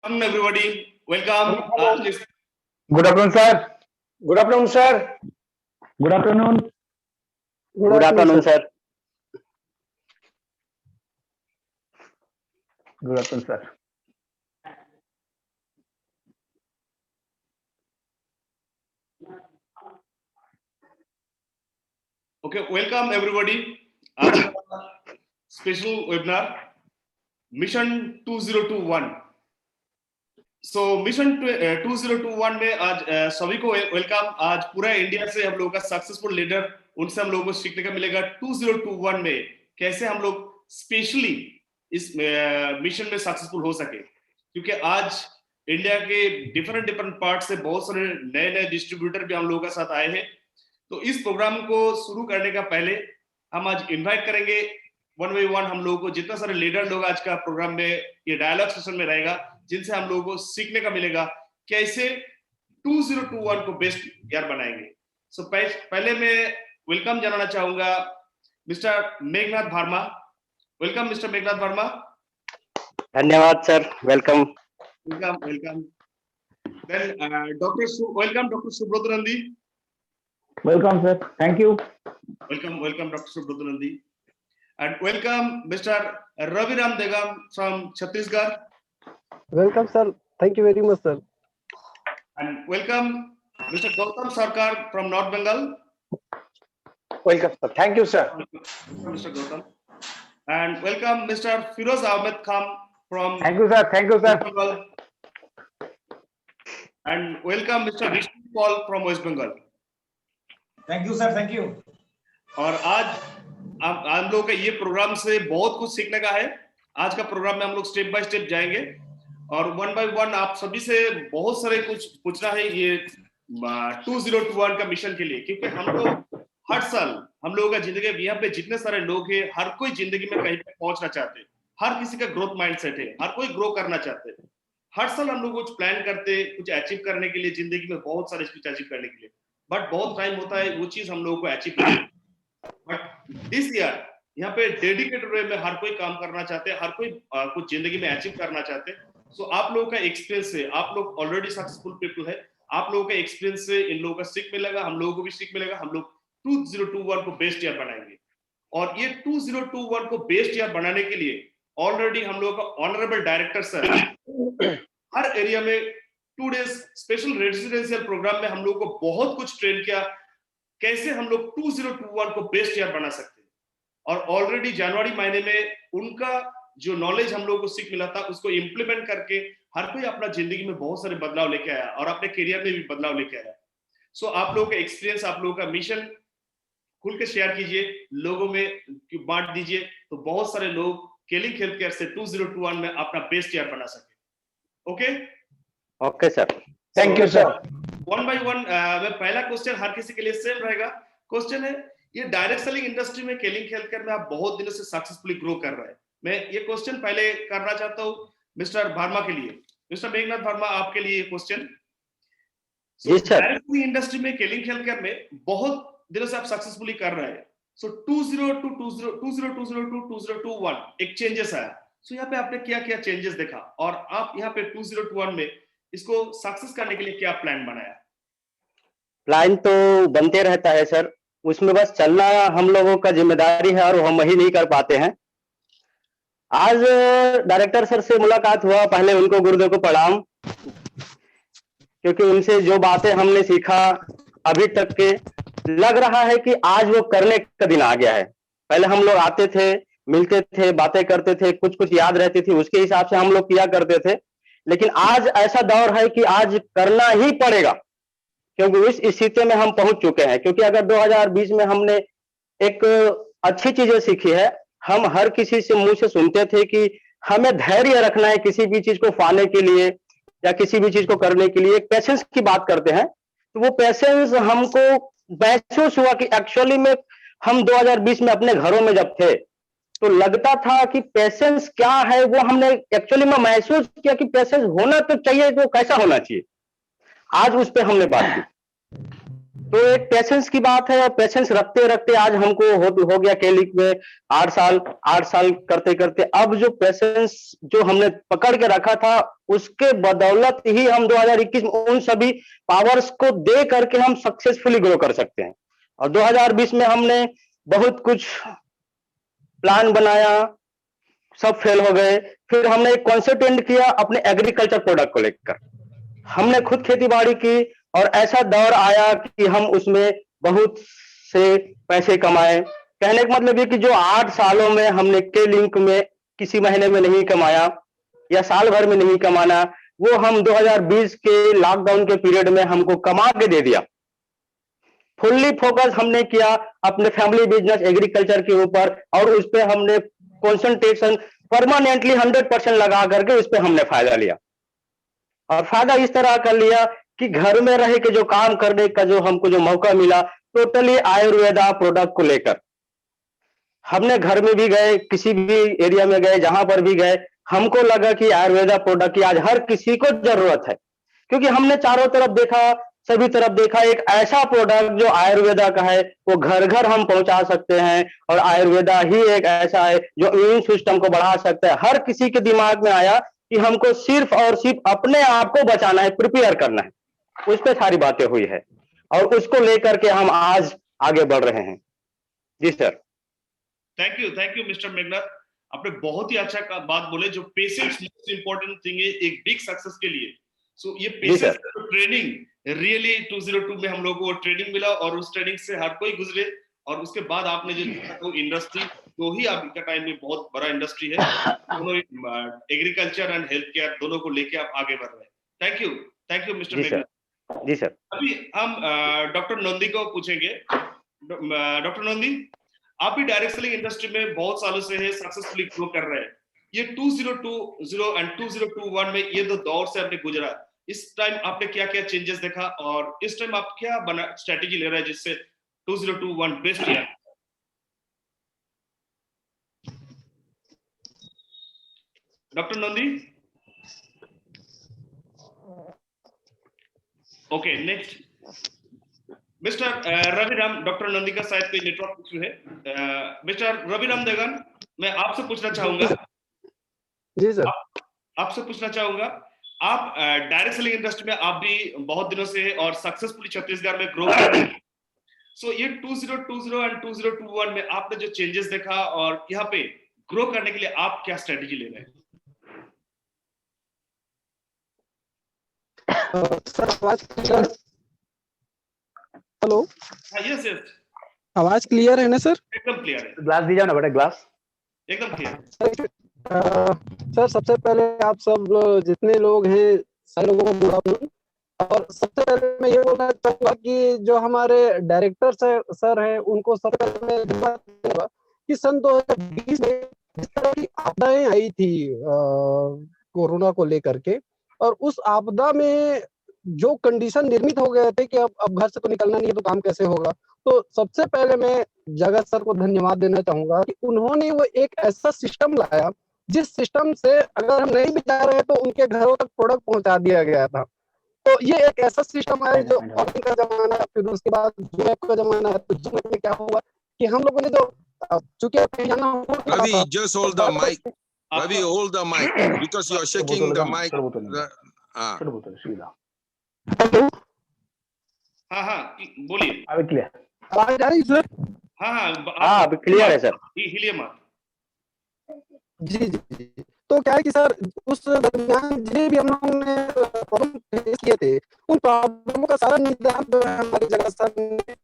Welcome everybody. Welcome. Good afternoon, sir. Good afternoon, sir. Good afternoon. Good afternoon, sir. Good afternoon, sir. Okay, welcome everybody. आज का special webinar mission 2021. So mission 2021 में आज सभी को welcome. आज पूरा India से हम लोगों का सक्सेसफुल लीडर, उनसे हम लोगों को सीखने का मिलेगा 2021 में कैसे हम लोग स्पेशली इस मिशन में सक्सेसफुल हो सके. क्योंकि आज इंडिया के डिफरेंट पार्ट से बहुत सारे नए डिस्ट्रीब्यूटर भी हम लोगों के साथ आए हैं. तो इस प्रोग्राम को शुरू करने का पहले हम आज इनवाइट करेंगे वन बाई वन हम लोगों को, जितना सारे लीडर लोग आज का प्रोग्राम में ये डायलॉग सेशन में रहेगा, जिनसे हम लोगों को सीखने का मिलेगा कैसे 2021 को बेस्ट ईयर बनाएंगे. सो पहले मैं वेलकम जानना चाहूंगा mister Meghnath Verma. Welcome mister Meghnath Verma. धन्यवाद sir. Welcome. Welcome. Then doctor Subrata Nandi. Welcome, sir. Thank you. Welcome, Dr. Subrata Nandi. And welcome, Mr. Ravi Ram Degam from Chhattisgarh. Welcome, sir. Thank you very much, sir. And welcome, Mr. Gautam Sarkar from North Bengal. Welcome, sir. Thank you, sir. Mr. Gautam. And welcome, Mr. Firoz Ahmed Khan from Thank you, sir. Thank you, sir. West Bengal. And welcome, Mr. Vishnu Paul from West Bengal. Thank you sir. Thank you. और आज हम लोग का ये programme से बहुत कुछ सीखने का है. आज का प्रोग्राम में हम लोग स्टेप बाय स्टेप जाएंगे और वन बाय वन आप सभी से बहुत सारे कुछ पूछना है ये 2021 का मिशन के लिए. क्योंकि हम लोग हर साल हम लोगों का जिंदगी, यहाँ पे जितने सारे लोग हैं, हर कोई जिंदगी में कहीं पे पहुंचना चाहते हैं. हर किसी का ग्रोथ माइंडसेट है, हर कोई ग्रो करना चाहते हैं. हर साल हम लोग कुछ प्लान करते, कुछ अचीव करने के लिए, जिंदगी में बहुत सारे कुछ अचीव करने के लिए. बट बहुत टाइम होता है वो चीज हम लोगों को अचीव करना. बट दिस ईयर यहाँ पे डेडिकेटेड वे में हर कोई काम करना चाहते हैं, हर कोई कुछ जिंदगी में अचीव करना चाहते हैं. सो आप लोगों का एक्सपीरियंस से, आप लोग ऑलरेडी सक्सेसफुल पीपल है, आप लोगों का एक्सपीरियंस से इन लोगों का सीख मिलेगा, हम लोगों को भी सीख मिलेगा. हम लोग 2021 को बेस्ट ईयर बनाएंगे. और ये 2021 को बेस्ट ईयर बनाने के लिए ऑलरेडी हम लोगों का ऑनरेबल डायरेक्टर सर हर एरिया में 2 डेज स्पेशल रेजिडेंशियल प्रोग्राम में हम लोग को बहुत कुछ ट्रेन किया कैसे हम लोग 2021 को बेस्ट ईयर बना सकते हैं. और ऑलरेडी जनवरी महीने में उनका जो नॉलेज हम लोगों को सीख मिला था उसको इम्प्लीमेंट करके हर कोई अपना जिंदगी में बहुत सारे बदलाव लेके आया और अपने करियर में भी बदलाव लेके आया. सो आप लोगों का एक्सपीरियंस, आप लोगों का मिशन खुल के शेयर कीजिए, लोगों में बांट दीजिए, तो बहुत सारे लोग केलिंग हेल्थ केयर से 2021 में अपना बेस्ट ईयर बना सके. Okay okay sir. Thank you, sir. One by one में पहला क्वेश्चन हर किसी के लिए सेम रहेगा. क्वेश्चन है, ये डायरेक्ट सेलिंग इंडस्ट्री में केलिंग हेल्थ केयर में आप बहुत दिनों से सक्सेसफुली ग्रो कर रहे हैं. मैं ये क्वेश्चन पहले करना चाहता हूँ मिस्टर वर्मा के लिए. मिस्टर मेघनाथ वर्मा, आपके लिए ये क्वेश्चन. डायरेक्ट सेलिंग इंडस्ट्री में केलिंग हेल्थ केयर में बहुत दिनों से आप सक्सेसफुली कर रहे हैं. सो 2020 टू 2021 एक चेंजेस आया. सो यहाँ पे आपने क्या क्या चेंजेस देखा और आप यहाँ पे 2021 में इसको सक्सेस करने के लिए क्या प्लान बनाया? प्लान तो बनते रहता है सर, उसमें बस चलना हम लोगों का जिम्मेदारी है और हम ही नहीं कर पाते हैं. आज डायरेक्टर सर से मुलाकात हुआ, पहले उनको गुरुदेव को प्रणाम, क्योंकि उनसे जो बातें हमने सीखा अभी तक के लग रहा है कि आज वो करने का दिन आ गया है. पहले हम लोग आते थे, मिलते थे, बातें करते थे, कुछ कुछ याद रहती थी, उसके हिसाब से हम लोग किया करते थे. लेकिन आज ऐसा दौर है कि आज करना ही पड़ेगा, क्योंकि इस स्थिति में हम पहुंच चुके हैं. क्योंकि अगर 2020 में हमने एक अच्छी चीजें सीखी है, हम हर किसी से मुंह से सुनते थे कि हमें धैर्य रखना है किसी भी चीज को पाने के लिए या किसी भी चीज को करने के लिए. पेशेंस की बात करते हैं, तो वो पेशेंस हमको महसूस हुआ कि एक्चुअली में हम 2020 में अपने घरों में जब थे तो लगता था कि पेशेंस क्या है, वो हमने एक्चुअली में महसूस किया कि पेशेंस होना तो चाहिए, तो कैसा होना चाहिए. आज उस पर हमने बात की. तो एक पेशेंस की बात है, और पेशेंस रखते रखते आज हमको हो गया केलिक में 8 साल करते करते अब जो पेशेंस जो हमने पकड़ के रखा था उसके बदौलत ही हम 2021 में उन सभी पावर्स को दे करके हम सक्सेसफुली ग्रो कर सकते हैं। और 2020 में हमने बहुत कुछ प्लान बनाया, सब फेल हो गए। फिर हमने एक कॉन्सेप्ट किया अपने एग्रीकल्चर प्रोडक्ट को लेकर, हमने खुद खेती बाड़ी की और ऐसा दौर आया कि हम उसमें बहुत से पैसे कमाए। कहने का मतलब ये कि जो 8 सालों में हमने के लिंक में किसी महीने में नहीं कमाया या साल भर में नहीं कमाना, वो हम 2020 के लॉकडाउन के पीरियड में हमको कमा के दे दिया। फुल्ली फोकस हमने किया अपने फैमिली बिजनेस एग्रीकल्चर के ऊपर, और उस पर हमने कंसंट्रेशन परमानेंटली 100% लगा करके उस पर हमने फायदा लिया। और फायदा इस तरह कर लिया कि घर में रह के जो काम करने का जो हमको जो मौका मिला, टोटली आयुर्वेदा प्रोडक्ट को लेकर हमने घर में भी गए, किसी भी एरिया में गए, जहां पर भी गए, हमको लगा कि आयुर्वेदा प्रोडक्ट की आज हर किसी को जरूरत है। क्योंकि हमने चारों तरफ देखा, सभी तरफ देखा, एक ऐसा प्रोडक्ट जो आयुर्वेदा का है वो घर घर हम पहुंचा सकते हैं। और आयुर्वेदा ही एक ऐसा है जो इम्यून सिस्टम को बढ़ा सकता है। हर किसी के दिमाग में आया कि हमको सिर्फ और सिर्फ अपने आप को बचाना है, प्रिपेयर करना है, उस पर सारी बातें हुई है और उसको लेकर के हम आज आगे बढ़ रहे हैं। जी sir. Thank you mister Meghnath, आपने बहुत ही अच्छा बात बोले। जो पेशेंस मोस्ट इंपॉर्टेंट थिंग है एक बिग सक्सेस के लिए। सो ये पेशेंस ट्रेनिंग रियली 202 में हम लोगों को ट्रेनिंग मिला और उस ट्रेनिंग से हर कोई गुजरे। और उसके बाद आपने जो इंडस्ट्री जो ही अभी का टाइम में बहुत बड़ा इंडस्ट्री है, दोनों एग्रीकल्चर एंड हेल्थ केयर दोनों को लेके आप आगे बढ़ रहे हैं। Thank you mister Meghnath. जी सर। अभी हम डॉक्टर नंदी को पूछेंगे। डॉक्टर नंदी, आप भी डायरेक्ट सेलिंग इंडस्ट्री में बहुत सालों से है, सक्सेसफुली ग्रो कर रहे हैं। ये 2020 एंड 2021 में ये दो दौर से आपने गुजरा, इस टाइम आपने क्या क्या चेंजेस देखा और इस टाइम आप क्या बना स्ट्रेटेजी ले रहे हैं जिससे 2021 best year? Doctor Nandi? Okay, next mister Raviram. Doctor Nandi का शायद कोई नेटवर्क इशू है। मिस्टर रविराम देगन, मैं आपसे पूछना चाहूंगा। जी सर। आपसे पूछना चाहूंगा, आप डायरेक्ट सेलिंग इंडस्ट्री में आप भी बहुत दिनों से हैं और सक्सेसफुली छत्तीसगढ़ में ग्रो कर रहे हैं। सो ये 2020 एंड 2021 में आपने जो चेंजेस देखा और यहाँ पे ग्रो करने के लिए आप क्या स्ट्रेटेजी ले रहे हैं? सर आवाज क्लियर? हेलो, यस यस, आवाज क्लियर है ना सर? एकदम क्लियर है, ग्लास दीजिए ना बेटा, ग्लास। एकदम क्लियर। सर सबसे पहले आप सब जितने लोग हैं सारे लोगों को गुड आफ्टरनून। और सबसे पहले मैं ये बोलना चाहूंगा कि जो हमारे डायरेक्टर सर हैं उनको सबसे पहले मैं धन्यवाद दूंगा कि सन 2020 में जिस तरह की आपदाएं आई थी कोरोना को लेकर के, और उस आपदा में जो कंडीशन निर्मित हो गए थे कि अब घर से तो निकलना नहीं है तो काम कैसे होगा, तो सबसे पहले मैं जगत सर को धन्यवाद देना चाहूंगा कि उन्होंने वो एक ऐसा सिस्टम लाया जिस सिस्टम से अगर हम नहीं भी जा रहे तो उनके घरों तक प्रोडक्ट पहुंचा दिया गया था। तो ये एक ऐसा सिस्टम है जो ऑनलाइन का जमाना है, फिर उसके बाद जूम ऐप का जमाना है। तो जूम ऐप में क्या हुआ कि हम लोगों ने जो चूंकि Ravi, just hold the mic. Ravi, hold the mic because you are shaking the mic. छोड़ बोतल सीधा। हाँ, बोलिए। अभी क्लियर? आवाज आ रही सर? हाँ, अब क्लियर है सर। हिलिए मत। जी। तो क्या है कि सर उस दरमियान जितने भी हम लोगों ने प्रॉब्लम फेस किए थे, उन प्रॉब्लमों का सारा निदान जो है हमारे जगत सर ने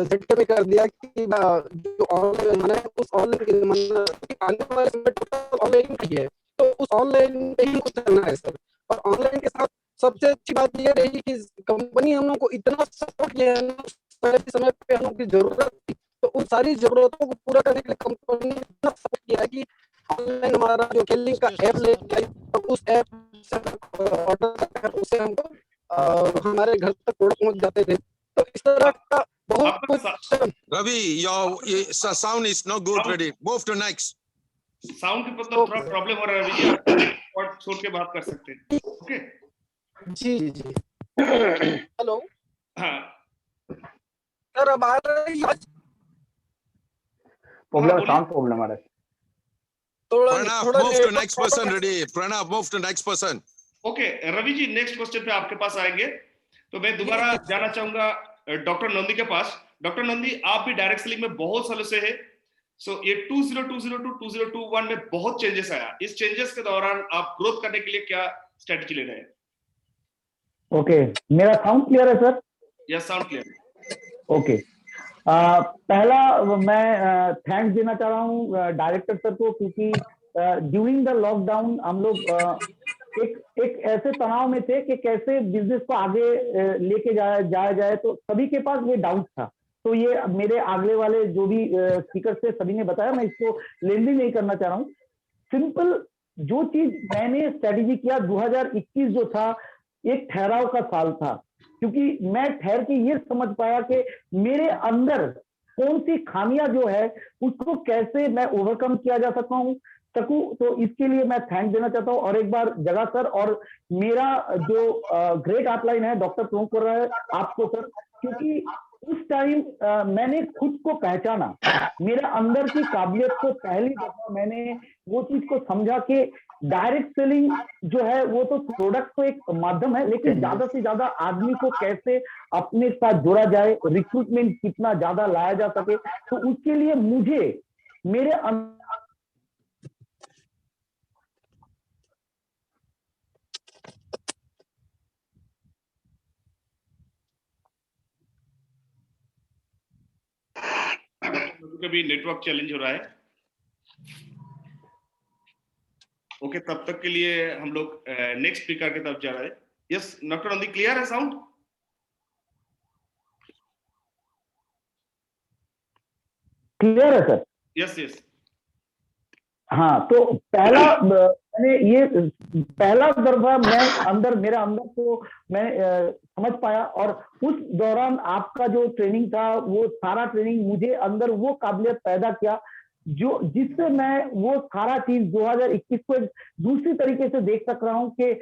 झटके में कर दिया कि जो ऑनलाइन जमाना है उस ऑनलाइन के जमाना आने वाले समय टोटल ऑनलाइन ही है, तो उस ऑनलाइन पे ही कुछ करना है सर। और ऑनलाइन के साथ सबसे अच्छी बात ये रही कि कंपनी हम लोग को इतना सपोर्ट किया है ना, समय पे हम लोग की जरूरत थी, तो उन सारी जरूरतों को पूरा करने के लिए कंपनी ने इतना सपोर्ट किया है कि ऑनलाइन हमारा जो केलिंग का ऐप ले और उस ऐप से ऑर्डर कर उससे हमको हमारे घर तक प्रोडक्ट पहुंच जाते थे। तो इस तरह का बहुत कुछ। Ravi, your sound is not good. Ready? Move to next. Sound के मतलब थोड़ा प्रॉब्लम हो रहा है भैया, और छोड़ के बात कर सकते हैं। ओके जी। हेलो। हाँ, सर अब आ रही है प्रॉब्लम बोलिए। साउंड प्रॉब्लम आ रहा है। थोड़ा Pranav, थोड़ा move to next person. Ready? Pranav, move to next person. Okay Ravi ji, next question पे आपके पास आएंगे। तो मैं दोबारा जाना चाहूंगा डॉक्टर नंदी के पास। डॉक्टर नंदी, आप भी डायरेक्ट सेलिंग में बहुत सालों से है। सो ये 2020 टू 2021 में बहुत चेंजेस आया। इस चेंजेस के दौरान आप ग्रोथ करने के लिए क्या स्ट्रेटजी ले रहे हैं? ओके, मेरा साउंड क्लियर है sir? Yes, sound clear. Okay, पहला मैं थैंक्स देना चाह रहा हूँ डायरेक्टर सर को, क्योंकि ड्यूरिंग द लॉकडाउन हम लोग एक ऐसे तनाव में थे कि कैसे बिजनेस को आगे लेके जाया जाए, तो सभी के पास ये डाउट था। तो ये मेरे आगले वाले जो भी स्पीकर थे सभी ने बताया, मैं इसको लेंदी नहीं करना चाह रहा हूँ। सिंपल जो चीज मैंने स्ट्रेटेजी किया, 2021 जो था एक ठहराव का साल था, क्योंकि मैं ठहर के ये समझ पाया कि मेरे अंदर कौन सी खामियां जो है उसको कैसे मैं ओवरकम किया जा सकूं। तो इसके लिए मैं थैंक देना चाहता हूं। और एक बार जगह सर और मेरा जो ग्रेट अपलाइन है डॉक्टर प्रमोद कर रहा है आपको सर, क्योंकि उस टाइम मैंने खुद को पहचाना, मेरे अंदर की काबिलियत को पहली दफा मैंने वो चीज को समझा कि डायरेक्ट सेलिंग जो है वो तो प्रोडक्ट तो एक माध्यम है, लेकिन ज्यादा से ज्यादा आदमी को कैसे अपने साथ जोड़ा जाए, रिक्रूटमेंट कितना ज्यादा लाया जा सके। तो उसके लिए मुझे मेरे कभी नेटवर्क चैलेंज हो रहा है। ओके, तब तक के लिए हम लोग नेक्स्ट स्पीकर की तरफ जा रहे हैं। यस डॉक्टर नंदी, क्लियर है साउंड? क्लियर है सर? Yes yes. हाँ, तो पहला मैंने ये पहला दफा मैं अंदर मेरा अंदर को मैं समझ पाया, और उस दौरान आपका जो ट्रेनिंग था वो सारा ट्रेनिंग मुझे अंदर वो काबिलियत पैदा किया जो जिससे मैं वो सारा चीज 2021 को एक दूसरी तरीके से देख सक रहा हूँ कि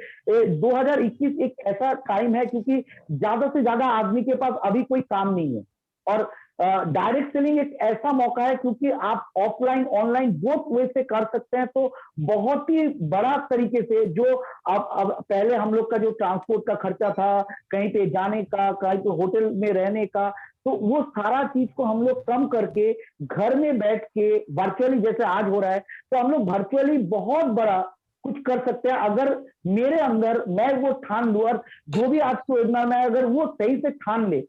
2021 एक ऐसा टाइम है क्योंकि ज्यादा से ज्यादा आदमी के पास अभी कोई काम नहीं है, और डायरेक्ट सेलिंग एक ऐसा मौका है क्योंकि आप ऑफलाइन ऑनलाइन बोथ वे से कर सकते हैं। तो बहुत ही बड़ा तरीके से जो अब पहले हम लोग का जो ट्रांसपोर्ट का खर्चा था, कहीं पे जाने का, कहीं पे होटल में रहने का, तो वो सारा चीज को हम लोग कम करके घर में बैठ के वर्चुअली जैसे आज हो रहा है, तो हम लोग वर्चुअली बहुत बड़ा कुछ कर सकते हैं। अगर मेरे अंदर मैं वो ठान लूं, और जो भी आज के वेबिनार में अगर वो सही से ठान ले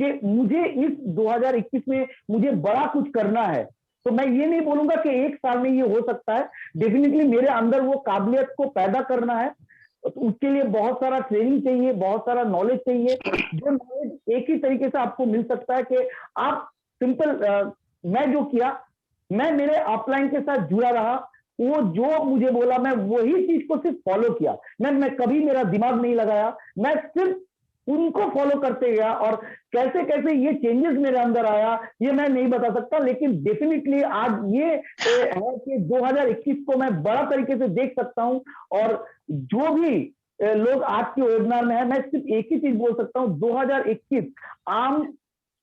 कि मुझे इस 2021 में मुझे बड़ा कुछ करना है, तो मैं ये नहीं बोलूंगा कि एक साल में ये हो सकता है। डेफिनेटली मेरे अंदर वो काबिलियत को पैदा करना है, तो उसके लिए बहुत सारा ट्रेनिंग चाहिए, बहुत सारा नॉलेज चाहिए, जो नॉलेज एक ही तरीके से आपको मिल सकता है कि आप सिंपल मैं जो किया, मैं मेरे अपलाइन के साथ जुड़ा रहा, वो जो मुझे बोला मैं वही चीज को सिर्फ फॉलो किया। मैं कभी मेरा दिमाग नहीं लगाया, मैं सिर्फ उनको फॉलो करते गया, और कैसे कैसे ये चेंजेस मेरे अंदर आया ये मैं नहीं बता सकता, लेकिन डेफिनेटली आज ये है कि 2021 को मैं बड़ा तरीके से देख सकता हूं। और जो भी लोग आज के वेबिनार में है, मैं सिर्फ एक ही चीज बोल सकता हूं, 2021 आम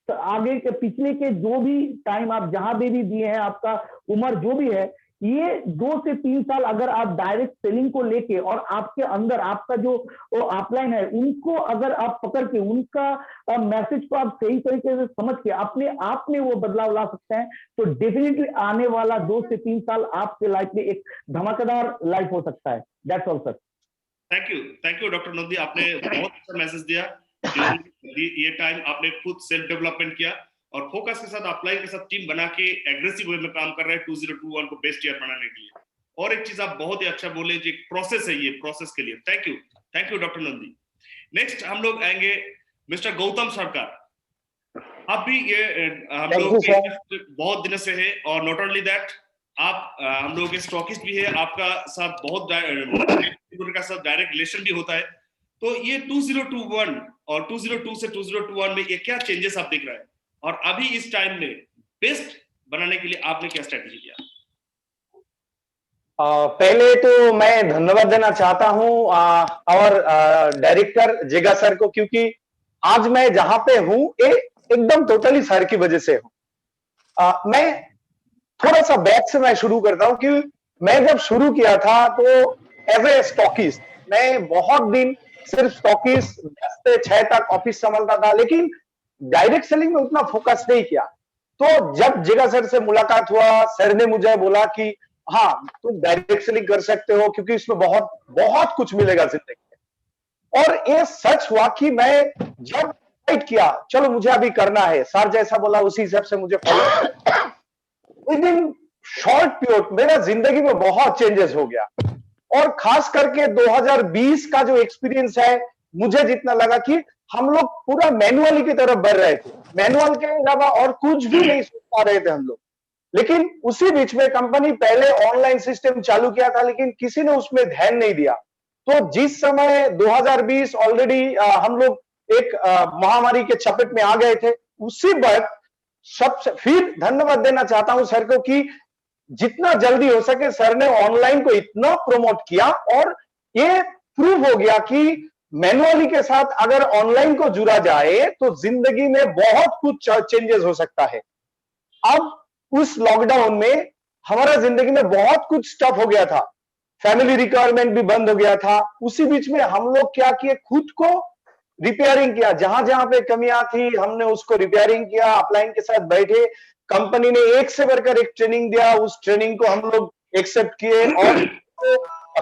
आगे के पिछले के जो भी टाइम आप जहां भी दिए हैं, आपका उम्र जो भी है, ये 2 से 3 साल अगर आप डायरेक्ट सेलिंग को लेके और आपके अंदर आपका जो अपलाइन है उनको अगर आप पकड़ के उनका मैसेज को आप सही तरीके से समझ के अपने आप में वो बदलाव ला सकते हैं, तो डेफिनेटली आने वाला 2 से 3 साल आपके लाइफ में एक धमाकेदार लाइफ हो सकता है। That's all sir. Thank you doctor Nandi, आपने बहुत अच्छा मैसेज दिया। ये टाइम आपने खुद सेल्फ डेवलपमेंट किया और फोकस के साथ अपलाइन के साथ टीम बना के एग्रेसिव वे में काम कर रहे हैं 2021 को बेस्ट ईयर बनाने के लिए। और एक चीज आप बहुत ही अच्छा बोले, जो प्रोसेस है, ये प्रोसेस के लिए thank you doctor Nandi. Next हम लोग आएंगे मिस्टर गौतम सरकार। आप भी ये हम लोग बहुत दिन से है, और नॉट ओनली दैट आप हम लोग के स्टॉकिस्ट भी है, आपका साथ बहुत का साथ डायरेक्ट रिलेशन भी होता है। तो ये 2021 और 2002 से 2021 में ये क्या चेंजेस आप देख रहे हैं, और अभी इस टाइम में बेस्ट बनाने के लिए आपने क्या स्ट्रेटजी किया? पहले तो मैं धन्यवाद देना चाहता हूं और डायरेक्टर जिगा सर को, क्योंकि आज मैं जहां पे हूं एकदम टोटली सर की वजह से हूं। मैं थोड़ा सा बैक से मैं शुरू करता हूं कि मैं जब शुरू किया था तो एज ए स्टॉकिस्ट मैं बहुत दिन सिर्फ स्टॉकिस्ट 10 से 6 तक ऑफिस संभालता था, लेकिन डायरेक्ट सेलिंग में उतना फोकस नहीं किया। तो जब जिगा सर से मुलाकात हुआ, सर ने मुझे बोला कि हाँ तुम डायरेक्ट सेलिंग कर सकते हो क्योंकि इसमें बहुत बहुत कुछ मिलेगा जिंदगी में। और ये सच हुआ कि मैं जब डिसाइड किया चलो मुझे अभी करना है, सर जैसा बोला उसी हिसाब से मुझे follow with in short period मेरा जिंदगी में बहुत चेंजेस हो गया। और खास करके 2020 का जो एक्सपीरियंस है, मुझे जितना लगा कि हम लोग पूरा मैनुअली की तरफ बढ़ रहे थे, मैनुअल के अलावा और कुछ भी नहीं सोच पा रहे थे हम लोग। लेकिन उसी बीच में कंपनी पहले ऑनलाइन सिस्टम चालू किया था, लेकिन किसी ने उसमें ध्यान नहीं दिया। तो जिस समय 2020 ऑलरेडी हम लोग एक महामारी के चपेट में आ गए थे, उसी वक्त सबसे फिर धन्यवाद देना चाहता हूं सर को कि जितना जल्दी हो सके सर ने ऑनलाइन को इतना प्रमोट किया और ये प्रूव हो गया कि मैनुअली के साथ अगर ऑनलाइन को जुड़ा जाए तो जिंदगी में बहुत कुछ चेंजेस हो सकता है। अब उस लॉकडाउन में हमारा जिंदगी में बहुत कुछ टफ हो गया था, फैमिली रिक्वायरमेंट भी बंद हो गया था। उसी बीच में हम लोग क्या किए, खुद को रिपेयरिंग किया, जहां जहां पे कमियां थी हमने उसको रिपेयरिंग किया, अपलाइन के साथ बैठे, कंपनी ने एक से बढ़कर एक ट्रेनिंग दिया, उस ट्रेनिंग को हम लोग एक्सेप्ट किए और जो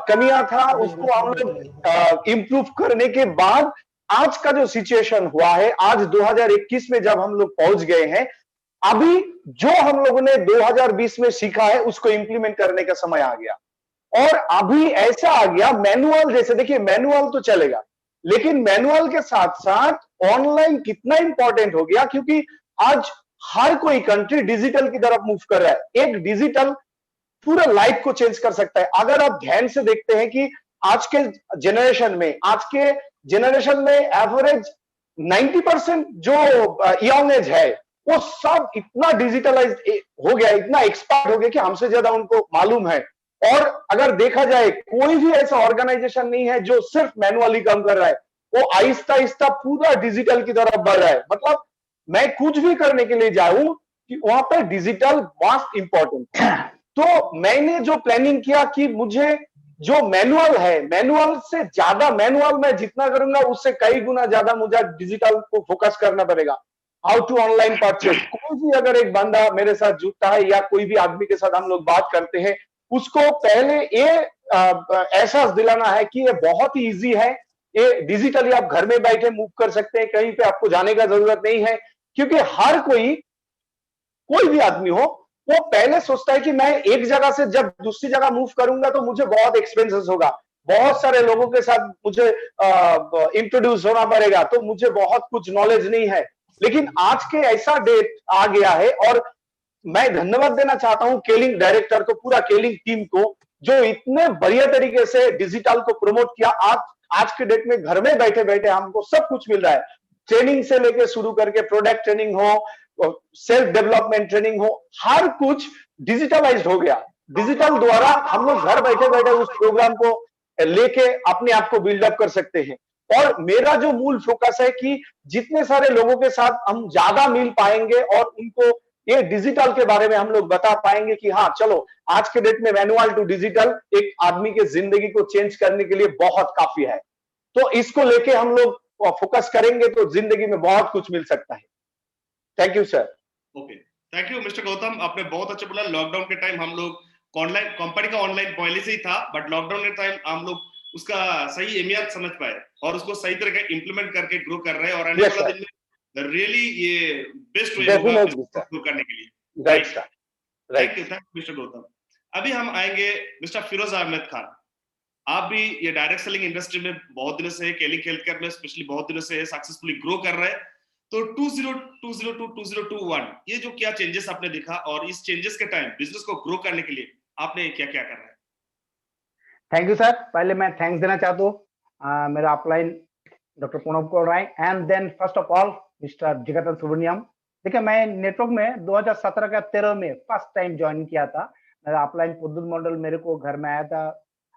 कमियां था उसको हम लोग इंप्रूव करने के बाद आज का जो सिचुएशन हुआ है, आज 2021 में जब हम लोग पहुंच गए हैं, अभी जो हम लोगों ने 2020 में सीखा है उसको इंप्लीमेंट करने का समय आ गया। और अभी ऐसा आ गया मैनुअल, जैसे देखिए मैनुअल तो चलेगा, लेकिन मैनुअल के साथ साथ ऑनलाइन कितना इंपॉर्टेंट हो गया, क्योंकि आज हर कोई कंट्री डिजिटल की तरफ मूव कर रहा है। एक डिजिटल पूरा लाइफ को चेंज कर सकता है। अगर आप ध्यान से देखते हैं कि आज के जनरेशन में एवरेज 90% जो यंग एज है वो सब इतना डिजिटलाइज हो गया, इतना एक्सपर्ट हो गया कि हमसे ज्यादा उनको मालूम है। और अगर देखा जाए कोई भी ऐसा ऑर्गेनाइजेशन नहीं है जो सिर्फ मैनुअली काम कर रहा है, वो आहिस्ता आहिस्ता पूरा डिजिटल की तरफ बढ़ रहा है। मतलब मैं कुछ भी करने के लिए जाऊं कि वहां पर डिजिटल मोस्ट इंपॉर्टेंट है। तो मैंने जो प्लानिंग किया कि मुझे जो मैनुअल है, मैनुअल से ज्यादा, मैनुअल मैं जितना करूंगा उससे कई गुना ज्यादा मुझे डिजिटल को फोकस करना पड़ेगा। हाउ टू ऑनलाइन परचेस, कोई भी अगर एक बंदा मेरे साथ जुड़ता है या कोई भी आदमी के साथ हम लोग बात करते हैं, उसको पहले ये एहसास दिलाना है कि ये बहुत ही इजी है, ये डिजिटली आप घर में बैठे मूव कर सकते हैं, कहीं पे आपको जाने का जरूरत नहीं है। क्योंकि हर कोई भी आदमी हो, वो पहले सोचता है कि मैं एक जगह से जब दूसरी जगह मूव करूंगा तो मुझे बहुत एक्सपेंसेस होगा, बहुत सारे लोगों के साथ मुझे इंट्रोड्यूस होना पड़ेगा, तो मुझे बहुत कुछ नॉलेज नहीं है। लेकिन आज के ऐसा डेट आ गया है और मैं धन्यवाद देना चाहता हूं केलिंग डायरेक्टर को, पूरा केलिंग टीम को, जो इतने बढ़िया तरीके से डिजिटल को प्रमोट किया। आज के डेट में घर में बैठे बैठे हमको सब कुछ मिल रहा है, ट्रेनिंग से लेके शुरू करके प्रोडक्ट ट्रेनिंग हो, सेल्फ डेवलपमेंट ट्रेनिंग हो, हर कुछ डिजिटलाइज्ड हो गया। डिजिटल द्वारा हम लोग घर बैठे बैठे उस प्रोग्राम को लेके अपने आप को बिल्डअप कर सकते हैं। और मेरा जो मूल फोकस है कि जितने सारे लोगों के साथ हम ज्यादा मिल पाएंगे और उनको ये डिजिटल के बारे में हम लोग बता पाएंगे कि हाँ चलो, आज के डेट में मैनुअल टू डिजिटल एक आदमी के जिंदगी को चेंज करने के लिए बहुत काफी है। तो इसको लेके हम लोग फोकस करेंगे तो जिंदगी में बहुत कुछ मिल सकता है। Thank you sir. Okay, thank you mister Gautam, आपने बहुत अच्छा बोला। लॉकडाउन के टाइम हम लोग ऑनलाइन, कंपनी का ऑनलाइन पहले से ही था, बट लॉकडाउन के टाइम हम लोग उसका सही अहमियत समझ पाए और उसको सही तरह इंप्लीमेंट करके ग्रो कर रहे हैं। और आने वाला दिन में रियली ये बेस्ट वे होगा ग्रो करने के लिए। Right sir, thank you mister Gautam. अभी हम आएंगे मिस्टर फिरोज अहमद खान। आप भी ये डायरेक्ट सेलिंग इंडस्ट्री में बहुत दिनों से, केलिंग हेल्थकेयर में स्पेशली बहुत दिनों से सक्सेसफुली ग्रो कर रहे हैं। तो 2020-2021 ये जो क्या चेंजेस आपने देखा और इस चेंजेस के टाइम बिजनेस को ग्रो करने के लिए आपने क्या क्या कर रहे हैं? Thank you sir. पहले मैं थैंक्स देना चाहता हूँ मेरा upline doctor Pranav Kaur Rai and then first of all mister Jagatan Subramaniam. देखिए, मैं नेटवर्क में 2017 का 13 में फर्स्ट टाइम ज्वाइन किया था। मेरा अपलाइन पुदुल मॉडल मेरे को घर में आया था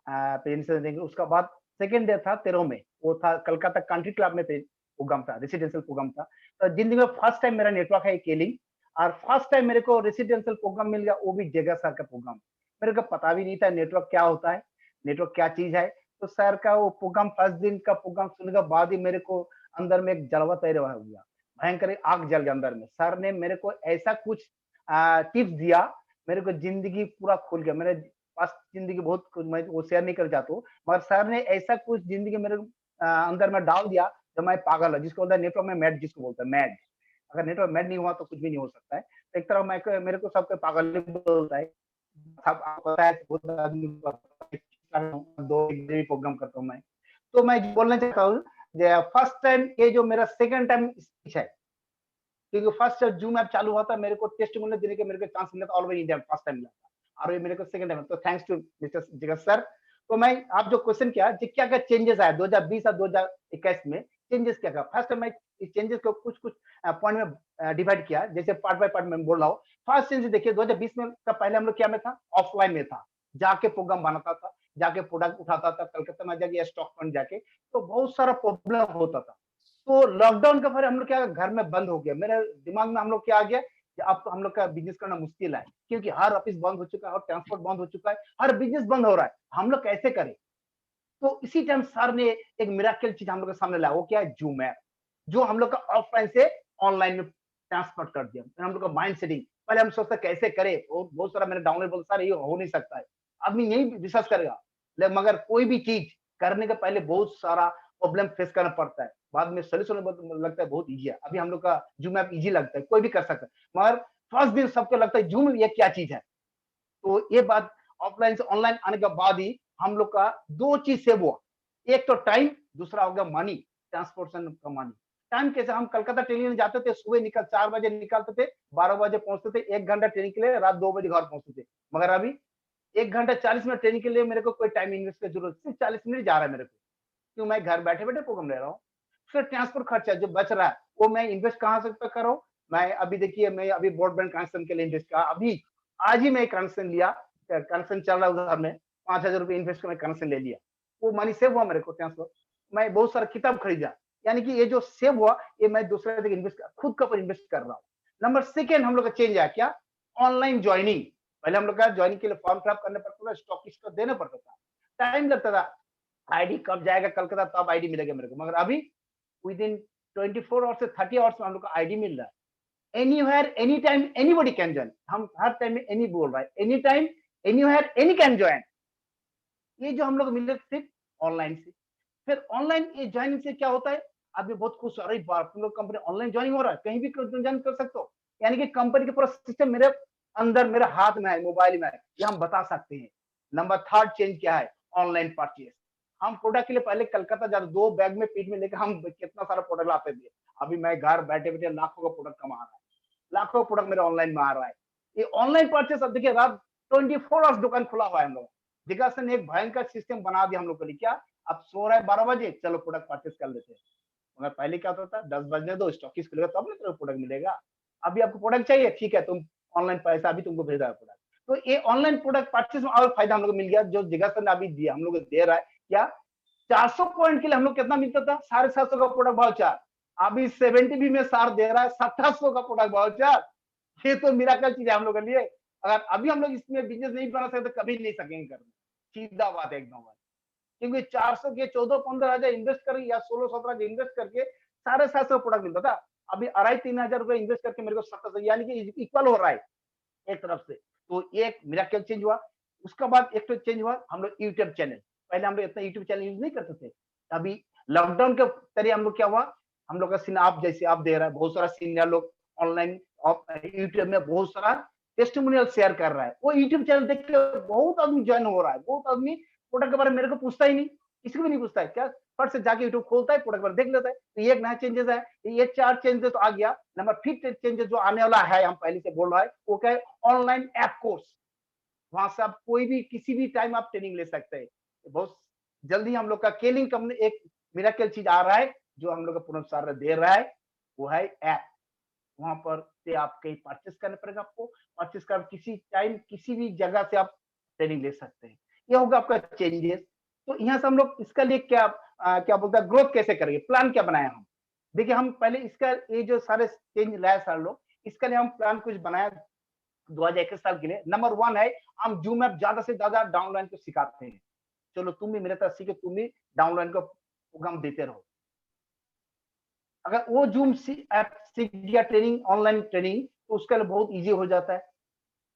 प्रेजेंटेशन देंगे। उसका बाद सेकेंड डे था 13 में, वो था कलकत्ता कंट्री क्लब में प्रोग्राम था, रेसिडेंशियल प्रोग्राम था। तो जिंदगी में फर्स्ट टाइम मेरा नेटवर्क है केलिंग, और फर्स्ट टाइम मेरे को रेसिडेंशियल प्रोग्राम मिल गया, वो भी जगह सर का प्रोग्राम। मेरे को पता भी नहीं था नेटवर्क क्या होता है, नेटवर्क क्या चीज है। तो सर का वो प्रोग्राम, फर्स्ट दिन का प्रोग्राम सुनने के बाद ही मेरे को अंदर में एक जलवा तैयार हो गया, भयंकर आग जल गया अंदर में। सर ने मेरे को ऐसा कुछ टिप्स दिया, मेरे को जिंदगी पूरा खुल गया। मेरे पास जिंदगी बहुत कुछ, मैं वो शेयर नहीं कर चाहता हूँ, मगर सर ने ऐसा कुछ जिंदगी मेरे अंदर में डाल दिया जो मैं पागल है, जिसको बोलता है नेटवर्क में मैड, जिसको बोलता है मैड। अगर नेटवर्क मैड नहीं हुआ तो कुछ भी नहीं हो सकता है। तो एक तरह मैं, मेरे को सबके पागल ही बोलता है। सब आपको पता है, बहुत आदमी को पता है, 2 प्रोग्राम करता हूँ मैं। तो मैं बोलना चाहता हूँ, फर्स्ट टाइम ये जो मेरा सेकंड टाइम स्पीच है, क्योंकि फर्स्ट जूम ऐप चालू हुआ था, मेरे को टेस्टिमोनियल देने के मेरे को चांस मिला था, ऑल ओवर इंडिया में फर्स्ट टाइम मिला था, और ये मेरे को सेकंड टाइम। तो थैंक्स टू मिस्टर जिगर सर। तो मैं, आप जो क्वेश्चन किया क्या क्या चेंजेस आया 2020 और 2021 में, चेंजेस क्या क्या, फर्स्ट मैं इस चेंजेस को कुछ कुछ पॉइंट में डिवाइड किया, जैसे पार्ट बाय पार्ट में बोल रहा हूँ। फर्स्ट चेंज देखिए, 2020 में का पहले हम लोग क्या में था, ऑफलाइन में था, जाके प्रोग्राम बनाता था, जाके प्रोडक्ट उठाता था, कलकत्ता में जाके स्टॉक पॉइंट जाके, तो बहुत सारा प्रॉब्लम होता था। तो लॉकडाउन का फिर हम लोग क्या, घर में बंद हो गया, मेरे दिमाग में हम लोग क्या आ गया कि अब तो हम लोग का बिजनेस करना मुश्किल है, क्योंकि हर ऑफिस बंद हो चुका है, और ट्रांसपोर्ट बंद हो चुका है, हर बिजनेस बंद हो रहा है, हम लोग कैसे करें। तो इसी टाइम सर ने एक मिराकल चीज हम लोग के सामने लाया, वो क्या है, जूम ऐप, जो हम लोग का ऑफलाइन से ऑनलाइन में ट्रांसफर कर दिया। फिर हम लोग का माइंड सेटिंग, पहले हम सोचते कैसे करें, बहुत सारा मैंने डाउनलोड बोला, सर ये हो नहीं सकता है, आदमी यही रिसर्च करेगा, मगर कोई भी चीज करने के पहले बहुत सारा प्रॉब्लम फेस करना पड़ता है, बाद में सोल्यूशन लगता है बहुत इजी है। अभी हम लोग का जूम ऐप इजी लगता है, कोई भी कर सकता है, मगर फर्स्ट दिन सबको लगता है जूम ये क्या चीज है। तो ये बात ऑफलाइन से ऑनलाइन आने के बाद ही हम लोग का 2 चीज सेव हुआ, एक तो टाइम, दूसरा हो गया मनी, ट्रांसपोर्टेशन का मनी। टाइम कैसे, हम कलकत्ता ट्रेनिंग में जाते थे, सुबह 4 बजे निकलते थे, 12 बजे पहुंचते थे, 1 घंटा ट्रेनिंग के लिए, रात 2 बजे घर पहुंचते थे। मगर अभी 1 घंटा 40 मिनट ट्रेनिंग के लिए मेरे को कोई टाइम इन्वेस्ट की जरूरत, सिर्फ 40 मिनट जा रहा है मेरे को, क्यों, मैं घर बैठे बैठे प्रोग्राम ले रहा हूँ। फिर ट्रांसपोर्ट खर्चा जो बच रहा है, वो मैं इन्वेस्ट कहाँ से कर रहा हूँ, मैं अभी देखिए, मैं अभी ब्रॉडबैंड कनेक्शन के लिए इन्वेस्ट किया, अभी आज ही मैं कनेक्शन लिया, कनेक्शन चल रहा है उधर में, 5,000 रुपए इन्वेस्ट कर मैं कनेक्शन ले लिया, वो मनी सेव हुआ मेरे को ट्रांसफर। मैं बहुत सारा किताब खरीदा, यानी कि ये जो सेव हुआ, ये मैं दूसरे जगह इन्वेस्ट, खुद के ऊपर इन्वेस्ट कर रहा हूँ। नंबर सेकेंड हम लोग का चेंज आया क्या, ऑनलाइन ज्वाइनिंग। पहले हम लोग का ज्वाइनिंग के लिए फॉर्म फिलअप करना पड़ता था, स्टॉकिस्ट को देना पड़ता था, टाइम लगता था, आईडी कब जाएगा कलकत्ता तब आईडी मिलेगा मेरे को, मगर अभी विद इन 24 आवर्स से 30 आवर्स में हम लोग का आईडी मिल रहा है। Anywhere any time anybody can join, हम हर टाइम में एनी बोल रहा है, any time anywhere any can join. ये जो हम लोग मिले सिर्फ ऑनलाइन से। फिर ऑनलाइन ये ज्वाइनिंग से क्या होता है, अभी बहुत खुश, अरे बाप, तुम लोग कंपनी ऑनलाइन ज्वाइनिंग हो रहा है, कहीं भी ज्वाइन कर सकते हो, यानी कि कंपनी का पूरा सिस्टम मेरे अंदर, मेरे हाथ में है, मोबाइल में है, ये हम बता सकते हैं। नंबर थर्ड चेंज क्या है, ऑनलाइन परचेज। हम प्रोडक्ट के लिए पहले कलकत्ता जाते, 2 बैग में पीठ में लेकर हम कितना सारा प्रोडक्ट लाते थे, अभी मैं घर बैठे बैठे लाखों का प्रोडक्ट कमा रहा है, लाखों प्रोडक्ट मेरे ऑनलाइन में आ रहा है। ये ऑनलाइन परचेज, अब देखिए रात 24 आवर्स दुकान खुला हुआ है हम लोग, विकास ने एक भयंकर सिस्टम बना दिया हम लोग के लिए, क्या, अब सो रहा है 12 बजे, चलो प्रोडक्ट परचेज कर लेते हैं। मगर पहले क्या होता था, 10 बजने दो, स्टॉकिस्ट खुलेगा तब ना तेरे प्रोडक्ट मिलेगा, अभी आपको प्रोडक्ट चाहिए, ठीक है, तुम ऑनलाइन पैसा अभी तुमको भेज रहा है प्रोडक्ट। तो ये ऑनलाइन प्रोडक्ट परचेज में और फायदा हम लोग को मिल गया, जो जिगर सर ने अभी दिया, हम लोग दे रहा है क्या, 400 पॉइंट के लिए हम लोग कितना मिलता था, 750 का प्रोडक्ट वाउचर, अभी 70 भी में सार दे रहा है 700 का प्रोडक्ट वाउचर। ये तो मिराकल चीज है हम लोग के लिए, अगर अभी हम लोग इसमें बिजनेस नहीं बना सकते, कभी नहीं सकेंगे करना, सीधा बात है एकदम बात। क्योंकि 400 के 14-15 हजार इन्वेस्ट करके या 16-17 इन्वेस्ट करके 750 प्रोडक्ट मिलता था, अभी 2,500-3 हजार रुपए इन्वेस्ट करके मेरे को 700, यानी कि इक्वल हो रहा है एक तरफ से। तो ये एक मिराकल चेंज हुआ। उसके बाद एक तो चेंज हुआ, हम लोग यूट्यूब चैनल, पहले हम लोग इतना यूट्यूब चैनल यूज नहीं करते थे, अभी लॉकडाउन के तरीके हम लोग क्या हुआ, हम लोग का सीन आप जैसे आप दे रहा है, बहुत सारा सीनियर लोग ऑनलाइन यूट्यूब में बहुत सारा टेस्टिमोनियल शेयर कर रहा है, वो यूट्यूब चैनल देख के बहुत आदमी ज्वाइन हो रहा है, बहुत आदमी प्रोडक्ट के बारे में मेरे को पूछता ही नहीं, किसी को भी नहीं पूछता है, क्या फट से जाके यूट्यूब खोलता है, प्रोडक्ट पर देख लेता है। तो ये एक नया चेंजेस है, ये 4 चेंजेस तो आ गया। नंबर 5 चेंजेस जो आने वाला है, हम पहले से बोल रहा है, वो क्या है, ऑनलाइन ऐप कोर्स, वहां से आप कोई भी किसी भी टाइम आप ट्रेनिंग ले सकते हैं। बहुत जल्दी हम लोग का केलिंग कंपनी एक मिराकल चीज आ रहा है, जो हम लोग का पूर्ण सर दे रहा है, वो है ऐप। वहां पर से आप कहीं परचेस करना पड़ेगा, आपको परचेस कर किसी टाइम किसी भी जगह से आप ट्रेनिंग ले सकते हैं। ये होगा आपका चेंजेस। तो यहाँ से हम लोग इसका लिए क्या क्या बोलते हैं, ग्रोथ कैसे करेंगे, प्लान क्या बनाया हम, देखिए हम पहले इसका ये जो सारे चेंज लाया सारे लोग, इसके लिए हम प्लान कुछ बनाया 2021 साल के लिए। नंबर 1 है हम जूम ऐप ज्यादा से ज्यादा डाउनलाइन को सिखाते हैं। चलो तुम भी मेरे तरह सीखे, तुम भी डाउनलाइन को प्रोग्राम देते रहो। अगर वो जूम ऐप सीख गया ट्रेनिंग, ऑनलाइन ट्रेनिंग, तो उसके लिए बहुत इजी हो जाता है।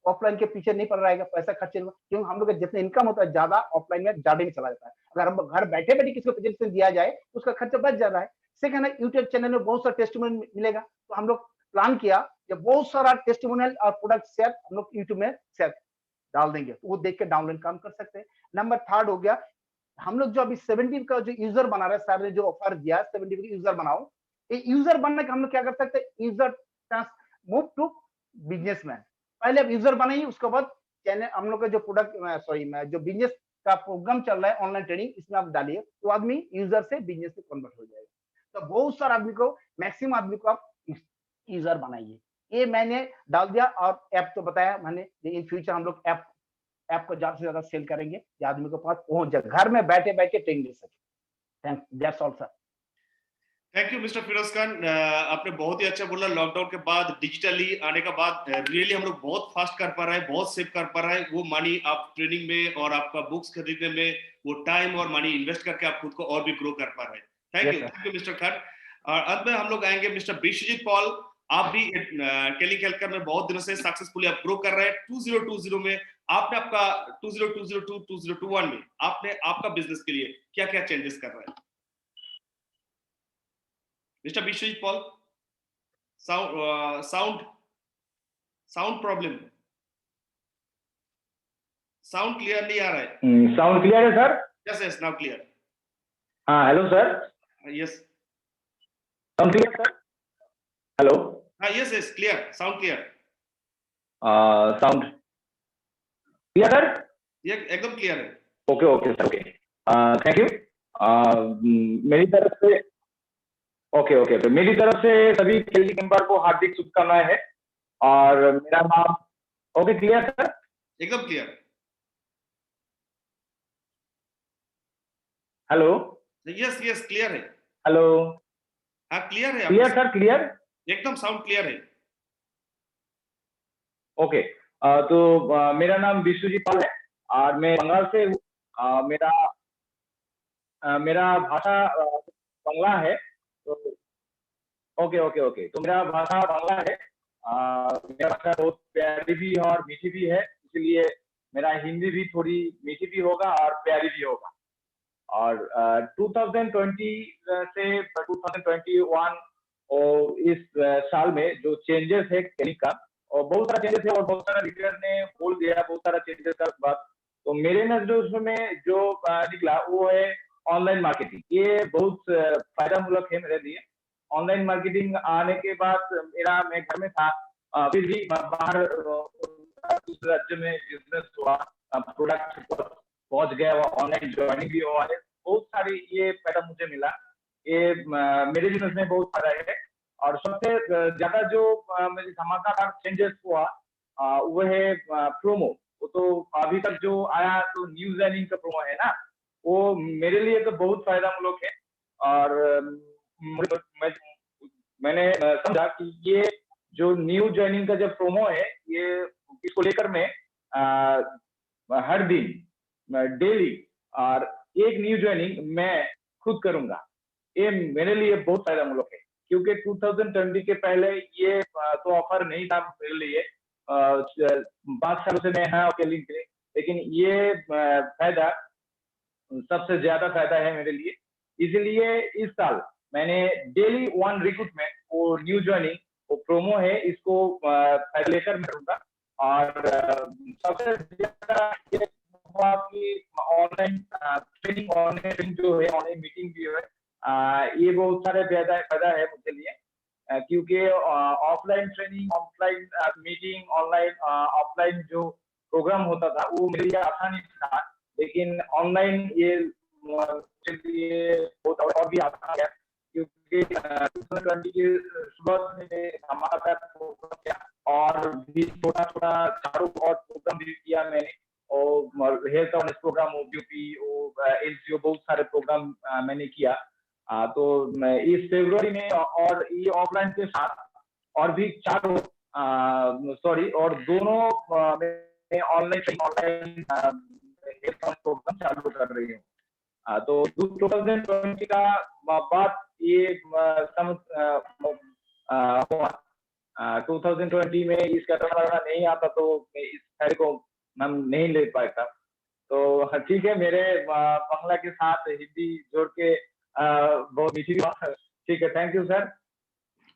ऑफलाइन के पीछे नहीं पड़ रहेगा, पैसा खर्चे नहीं, क्योंकि हम लोग का जितना इनकम होता है ज्यादा ऑफलाइन में ज्यादा ही चला जाता है। अगर हम घर बैठे बैठे किसी को प्रेजेंटेशन दिया जाए तो उसका खर्चा बच जा रहा है। सेकंड है यूट्यूब चैनल में बहुत सारा टेस्टिमोनियल मिलेगा, तो हम लोग प्लान किया कि बहुत सारा टेस्टिमोनियल और प्रोडक्ट शेयर हम लोग यूट्यूब में शेयर डाल देंगे, तो वो देख के डाउनलोड काम कर सकते हैं। नंबर 3 हो गया, हम लोग जो अभी 17 का जो यूजर बना रहे हैं, सर ने जो ऑफर दिया 17 का यूजर बनाओ, ये यूजर बनने का हम लोग क्या कर सकते हैं, यूजर मूव टू बिजनेसमैन। पहले आप यूजर बनाइए, उसके बाद चैनल हम लोग का जो प्रोडक्ट जो बिजनेस का प्रोग्राम चल रहा है ऑनलाइन ट्रेनिंग, इसमें आप डालिए, तो आदमी यूजर से बिजनेस में कन्वर्ट हो जाएगा। तो बहुत सारा आदमी को, मैक्सिमम आदमी को आप यूजर बनाइए। ये मैंने डाल दिया, और ऐप तो बताया मैंने, इन फ्यूचर हम लोग ऐप को ज्यादा से ज्यादा सेल करेंगे, आदमी को पास पहुंच जाए, घर में बैठे बैठे ट्रेनिंग ले सके। That's all sir. Thank you mister Firoz Khan, आपने बहुत ही अच्छा बोला। लॉकडाउन के बाद डिजिटली आने के बाद रियली हम लोग बहुत फास्ट कर पा रहे हैं, बहुत सेव कर पा रहे हैं। वो मनी आप ट्रेनिंग में और आपका बुक्स खरीदने में वो टाइम और मनी इन्वेस्ट करके आप खुद को और भी ग्रो कर पा रहे हैं। Thank you mister Khan. और अंत में हम लोग आएंगे मिस्टर विश्वजीत पॉल। आप भी केलिंग हेल्थकेयर में बहुत दिनों से सक्सेसफुली आप ग्रो कर रहे हैं। 2020 में आपने आपका 2020 2021 में आपने आपका बिजनेस के लिए क्या क्या चेंजेस कर रहे हैं? Mr. Bishwajit Paul, sound problem. Sound clear नहीं आ रहा है। साउंड क्लियर है सर? Yes, now clear. हाँ, hello sir. Yes. Sound clear sir? Hello. Yes, clear. Sound clear. Sound clear sir? ये एकदम क्लियर है। Okay sir, okay. Thank you. मेरी तरफ से ओके मेरी तरफ से सभी केली मेंबर को हार्दिक शुभकामनाएं है। और मेरा नाम ओके क्लियर सर? एकदम क्लियर। हेलो। यस क्लियर है। हेलो। हाँ क्लियर है। क्लियर सर, क्लियर एकदम साउंड क्लियर है। ओके। तो मेरा नाम विश्वजीत पाल है और मैं बंगाल से हूँ। मेरा भाषा बांग्ला है। ओके तो मेरा भाषा बांग्ला है। मेरा भाषा बहुत प्यारी भी है और मीठी भी है, इसलिए मेरा हिंदी भी थोड़ी मीठी भी होगा और प्यारी भी होगा। और 2020 से 2021 और इस साल में जो चेंजेस है केलिंग का, और बहुत सारा चेंजेस है और बहुत सारा लीडर ने बोल दिया बहुत सारा चेंजेस का बात। तो मेरे नजरों में जो निकला वो है ऑनलाइन मार्केटिंग। ये बहुत फायदा मूलक है मेरे लिए। ऑनलाइन मार्केटिंग आने के बाद मैं घर में था, फिर भी बाहर दूसरे राज्य में बिजनेस हुआ, प्रोडक्ट पहुंच गया, ऑनलाइन ज्वाइनिंग भी हुआ है। बहुत सारी ये फायदा मुझे मिला। ये मेरे बिजनेस में बहुत फायदा है। और सबसे ज्यादा जो मेरे धमाकेदार चेंजेस हुआ वो है प्रोमो। वो तो अभी तक जो आया तो न्यू जॉइनिंग का प्रोमो है ना, वो मेरे लिए तो बहुत फायदा मूलक है। और मैंने समझा कि ये जो न्यू ज्वाइनिंग का जो प्रोमो है, ये इसको लेकर मैं हर दिन डेली और एक न्यू ज्वाइनिंग मैं खुद करूंगा। ये मेरे लिए बहुत फायदा मूलक है, क्योंकि 2020 के पहले ये तो ऑफर नहीं था मेरे लिए। 5 सालों से मैं है केलिंग पे, लेकिन ये फायदा सबसे ज्यादा फायदा है मेरे लिए। इसलिए इस साल मैंने डेली 1 रिक्रूटमेंट, वो न्यू ज्वाइनिंग, वो प्रोमो है, इसको लेकर मैं करूंगा। और सबसे ज्यादा ये हुआ कि ऑनलाइन ट्रेनिंग जो है, ऑनलाइन मीटिंग भी है, ये बहुत सारे फायदा है मुझे लिए। क्योंकि offline training, offline meeting, online offline जो प्रोग्राम होता था वो मेरे लिए आसानी था, लेकिन ऑनलाइन ये मुझे लिए बहुत और भी आसान है। क्योंकि 2020 की शुरुआत में हमारा प्रोग्राम किया और भी छोटा चारों और प्रोग्राम भी किया मैंने, और health awareness programme, OPP, LCO, बहुत सारे प्रोग्राम मैंने किया। तो इस फरवरी में और ये ऑफलाइन के साथ और भी 4 और दोनों ऑनलाइन प्रोग्राम चालू कर रही हूँ। तो 2020 का बाद ये हुआ 2020 में इसका टर्नओवर नहीं आता तो इस साइड को हम नहीं ले पाया था। तो ठीक है, मेरे बांग्ला के साथ हिंदी जोड़ के बहुत मीठी बात है। ठीक है, thank you sir.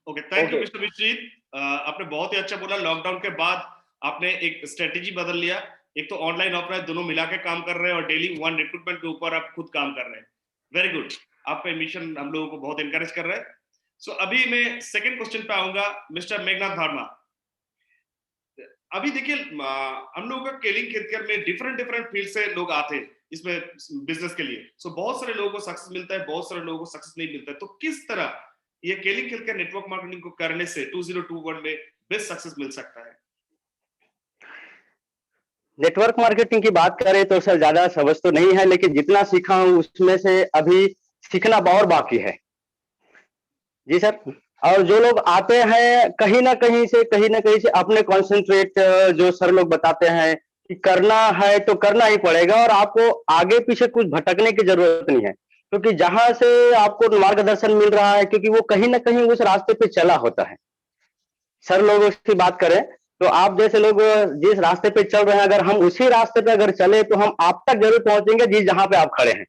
Okay, thank you mister Vishwajeet. आपने बहुत ही अच्छा बोला। लॉकडाउन के बाद आपने एक स्ट्रेटेजी बदल लिया, एक तो ऑनलाइन ऑफलाइन दोनों मिला के काम कर रहे हैं और डेली 1 रिक्रूटमेंट के ऊपर आप खुद काम कर रहे हैं। वेरी गुड, आपका मिशन हम लोगों को बहुत एनकरेज कर रहा है। सो अभी मैं सेकंड क्वेश्चन पे आऊंगा, मिस्टर मेघनाथ वर्मा। अभी देखिए, हम लोगों का केलिंग हेल्थकेयर में डिफरेंट फील्ड से लोग आते हैं इसमें बिजनेस के लिए। सो बहुत सारे लोगों को सक्सेस मिलता है, बहुत सारे लोगों को सक्सेस नहीं मिलता है। तो किस तरह ये केलिंग हेल्थकेयर नेटवर्क मार्केटिंग को करने से 2021 में बेस्ट सक्सेस मिल सकता है? नेटवर्क मार्केटिंग की बात करें तो सर ज्यादा समझ तो नहीं है, लेकिन जितना सीखा हूं उसमें से अभी सीखना और बाकी है जी सर। और जो लोग आते हैं कहीं ना कहीं से अपने कॉन्सेंट्रेट, जो सर लोग बताते हैं कि करना है तो करना ही पड़ेगा और आपको आगे पीछे कुछ भटकने की जरूरत नहीं है, क्योंकि जहां से आपको मार्गदर्शन मिल रहा है, क्योंकि वो कहीं ना कहीं उस रास्ते पे चला होता है। सर लोगों की बात करें तो आप जैसे लोग जिस रास्ते पे चल रहे हैं, अगर हम उसी रास्ते पे अगर चले तो हम आप तक जरूर पहुंचेंगे जिस जहां पे आप खड़े हैं,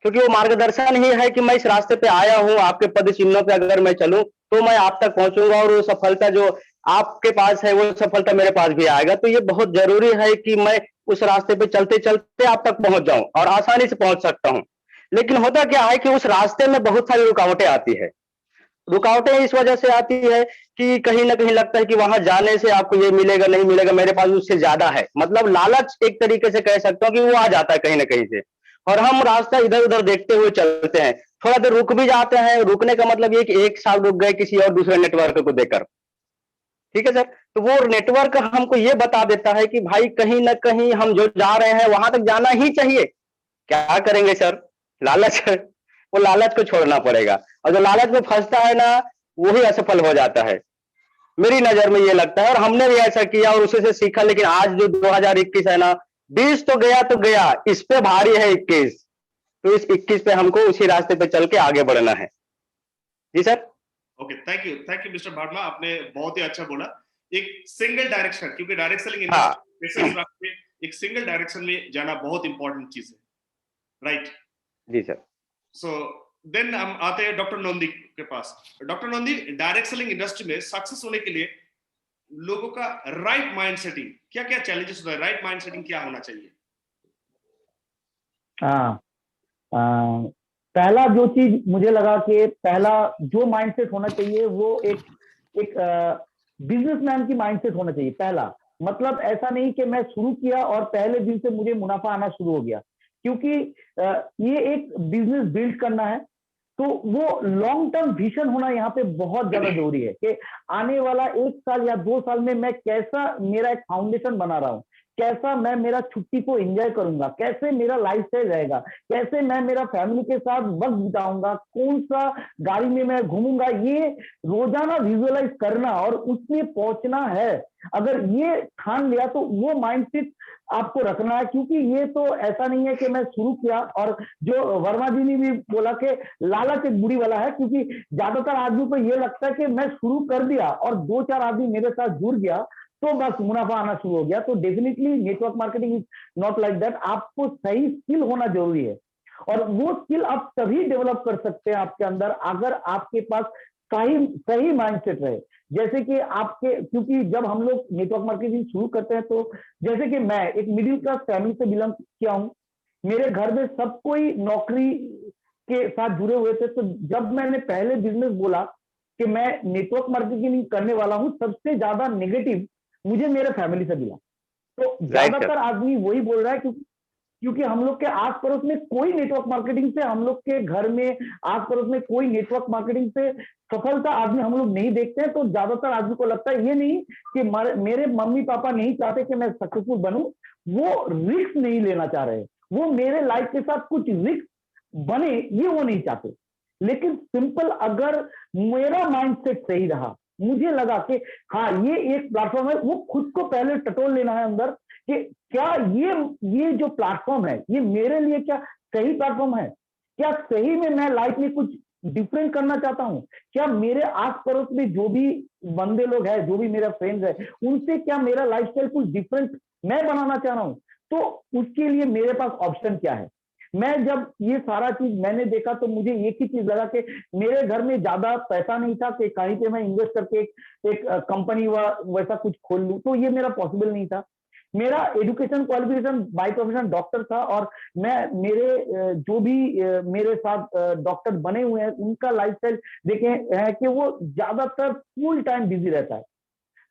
क्योंकि वो मार्गदर्शन ही है कि मैं इस रास्ते पे आया हूं, आपके पद चिन्हों पे अगर मैं चलूं तो मैं आप तक पहुंचूंगा और वो सफलता जो आपके पास है वो सफलता मेरे पास भी आएगा। तो ये बहुत जरूरी है कि मैं उस रास्ते पे चलते चलते आप तक पहुंच जाऊं और आसानी से पहुंच सकता हूं। लेकिन होता क्या है कि उस रास्ते में बहुत सारी रुकावटें आती है। रुकावटें इस वजह से आती है कि कहीं ना कहीं लगता है कि वहां जाने से आपको ये मिलेगा नहीं मिलेगा, मेरे पास उससे ज्यादा है, मतलब लालच एक तरीके से कह सकता हूँ कि वो आ जाता है कहीं ना कहीं से, और हम रास्ता इधर उधर देखते हुए चलते हैं। थोड़ा देर रुक भी जाते हैं, रुकने का मतलब ये कि 1 साल रुक गए किसी और दूसरे नेटवर्क को देकर, ठीक है सर। तो वो नेटवर्क हमको ये बता देता है कि भाई कहीं ना कहीं हम जो जा रहे हैं वहां तक जाना ही चाहिए। क्या करेंगे सर, लालच, वो लालच को छोड़ना पड़ेगा, और जो लालच में फंसता है ना वही असफल हो जाता है, मेरी नजर में ये लगता है। और हमने भी ऐसा किया और उसी से सीखा। लेकिन आज जो 2021 है ना, 20 तो गया, इस पे भारी है 21। तो इस 21 पे हमको उसी रास्ते पे चल के आगे बढ़ना है जी sir. Okay, thank you mister Verma, आपने बहुत ही अच्छा बोला। एक सिंगल डायरेक्शन, क्योंकि डायरेक्ट सेलिंग इंडस्ट्री एक सिंगल डायरेक्शन में जाना बहुत इंपॉर्टेंट चीज है, राइट? जी सर। सो देन हम आते हैं डॉक्टर नंदी के पास। Doctor Nandi, direct selling industry में सक्सेस होने के लिए लोगों का राइट माइंड सेटिंग, क्या क्या चैलेंजेस होता है, राइट माइंड सेटिंग क्या होना चाहिए? पहला जो चीज मुझे लगा कि पहला जो माइंडसेट होना चाहिए वो एक बिजनेसमैन की माइंडसेट होना चाहिए। पहला मतलब ऐसा नहीं कि मैं शुरू किया और पहले दिन से मुझे मुनाफा आना शुरू हो गया, क्योंकि ये एक बिजनेस बिल्ड करना है तो वो लॉन्ग टर्म विजन होना यहाँ पे बहुत ज्यादा जरूरी है कि आने वाला 1 साल या 2 साल में मैं कैसा मेरा एक फाउंडेशन बना रहा हूँ, कैसा मैं मेरा छुट्टी को एंजॉय करूंगा, कैसे मेरा लाइफस्टाइल रहेगा, कैसे मैं मेरा फैमिली के साथ वक्त बिताऊंगा, कौन सा गाड़ी में मैं घूमूंगा, ये रोजाना विजुअलाइज करना और उसमें पहुंचना है। अगर ये ठान लिया तो वो माइंडसेट आपको रखना है, क्योंकि ये तो ऐसा नहीं है कि मैं शुरू किया। और जो वर्मा जी ने भी बोला कि लालच एक बुरी वाला है, क्योंकि ज्यादातर आदमी को ये लगता है कि मैं शुरू कर दिया और 2-4 आदमी मेरे साथ जुड़ गया तो बस मुनाफा आना शुरू हो गया। तो definitely network marketing is not like that. आपको सही स्किल होना जरूरी है और वो स्किल आप तभी डेवलप कर सकते हैं आपके अंदर अगर आपके पास सही माइंडसेट रहे। जैसे कि आपके, क्योंकि जब हम लोग नेटवर्क मार्केटिंग शुरू करते हैं तो जैसे कि मैं एक मिडिल क्लास फैमिली से बिलोंग किया हूं, मेरे घर में सब कोई नौकरी के साथ जुड़े हुए थे। तो जब मैंने पहले बिजनेस बोला कि मैं नेटवर्क मार्केटिंग करने वाला हूं, सबसे ज्यादा नेगेटिव मुझे मेरे फैमिली से मिला। तो ज्यादातर आदमी वही बोल रहा है क्योंकि हम लोग के आस पड़ोस में कोई नेटवर्क मार्केटिंग से, हम लोग के घर में आस पड़ोस में कोई नेटवर्क मार्केटिंग से सफलता आदमी हम लोग नहीं देखते हैं। तो ज्यादातर आदमी को लगता है ये नहीं कि मेरे मम्मी पापा नहीं चाहते कि मैं सक्सेसफुल बनूं, वो रिस्क नहीं लेना चाह रहे, वो मेरे लाइफ के साथ कुछ रिस्क बने ये वो नहीं चाहते। लेकिन सिंपल अगर मेरा माइंडसेट सही रहा, मुझे लगा कि हाँ ये एक प्लेटफॉर्म है, वो खुद को पहले टटोल लेना है अंदर कि क्या ये जो प्लेटफॉर्म है ये मेरे लिए क्या सही प्लेटफॉर्म है, क्या सही में मैं लाइफ में कुछ डिफरेंट करना चाहता हूं, क्या मेरे आस पड़ोस में जो भी बंदे लोग हैं, जो भी मेरा फ्रेंड्स है, उनसे क्या मेरा लाइफस्टाइल कुछ डिफरेंट मैं बनाना चाह रहा हूं, तो उसके लिए मेरे पास ऑप्शन क्या है। मैं जब ये सारा चीज मैंने देखा तो मुझे एक ही चीज लगा कि मेरे घर में ज्यादा पैसा नहीं था कि कहीं पे मैं इन्वेस्ट करके एक कंपनी वैसा कुछ खोल लूं, तो ये मेरा पॉसिबल नहीं था। मेरा education qualification by profession doctor था, और मैं मेरे जो भी मेरे साथ डॉक्टर बने हुए हैं उनका लाइफस्टाइल देखे है कि वो ज्यादातर फुल टाइम बिजी रहता है,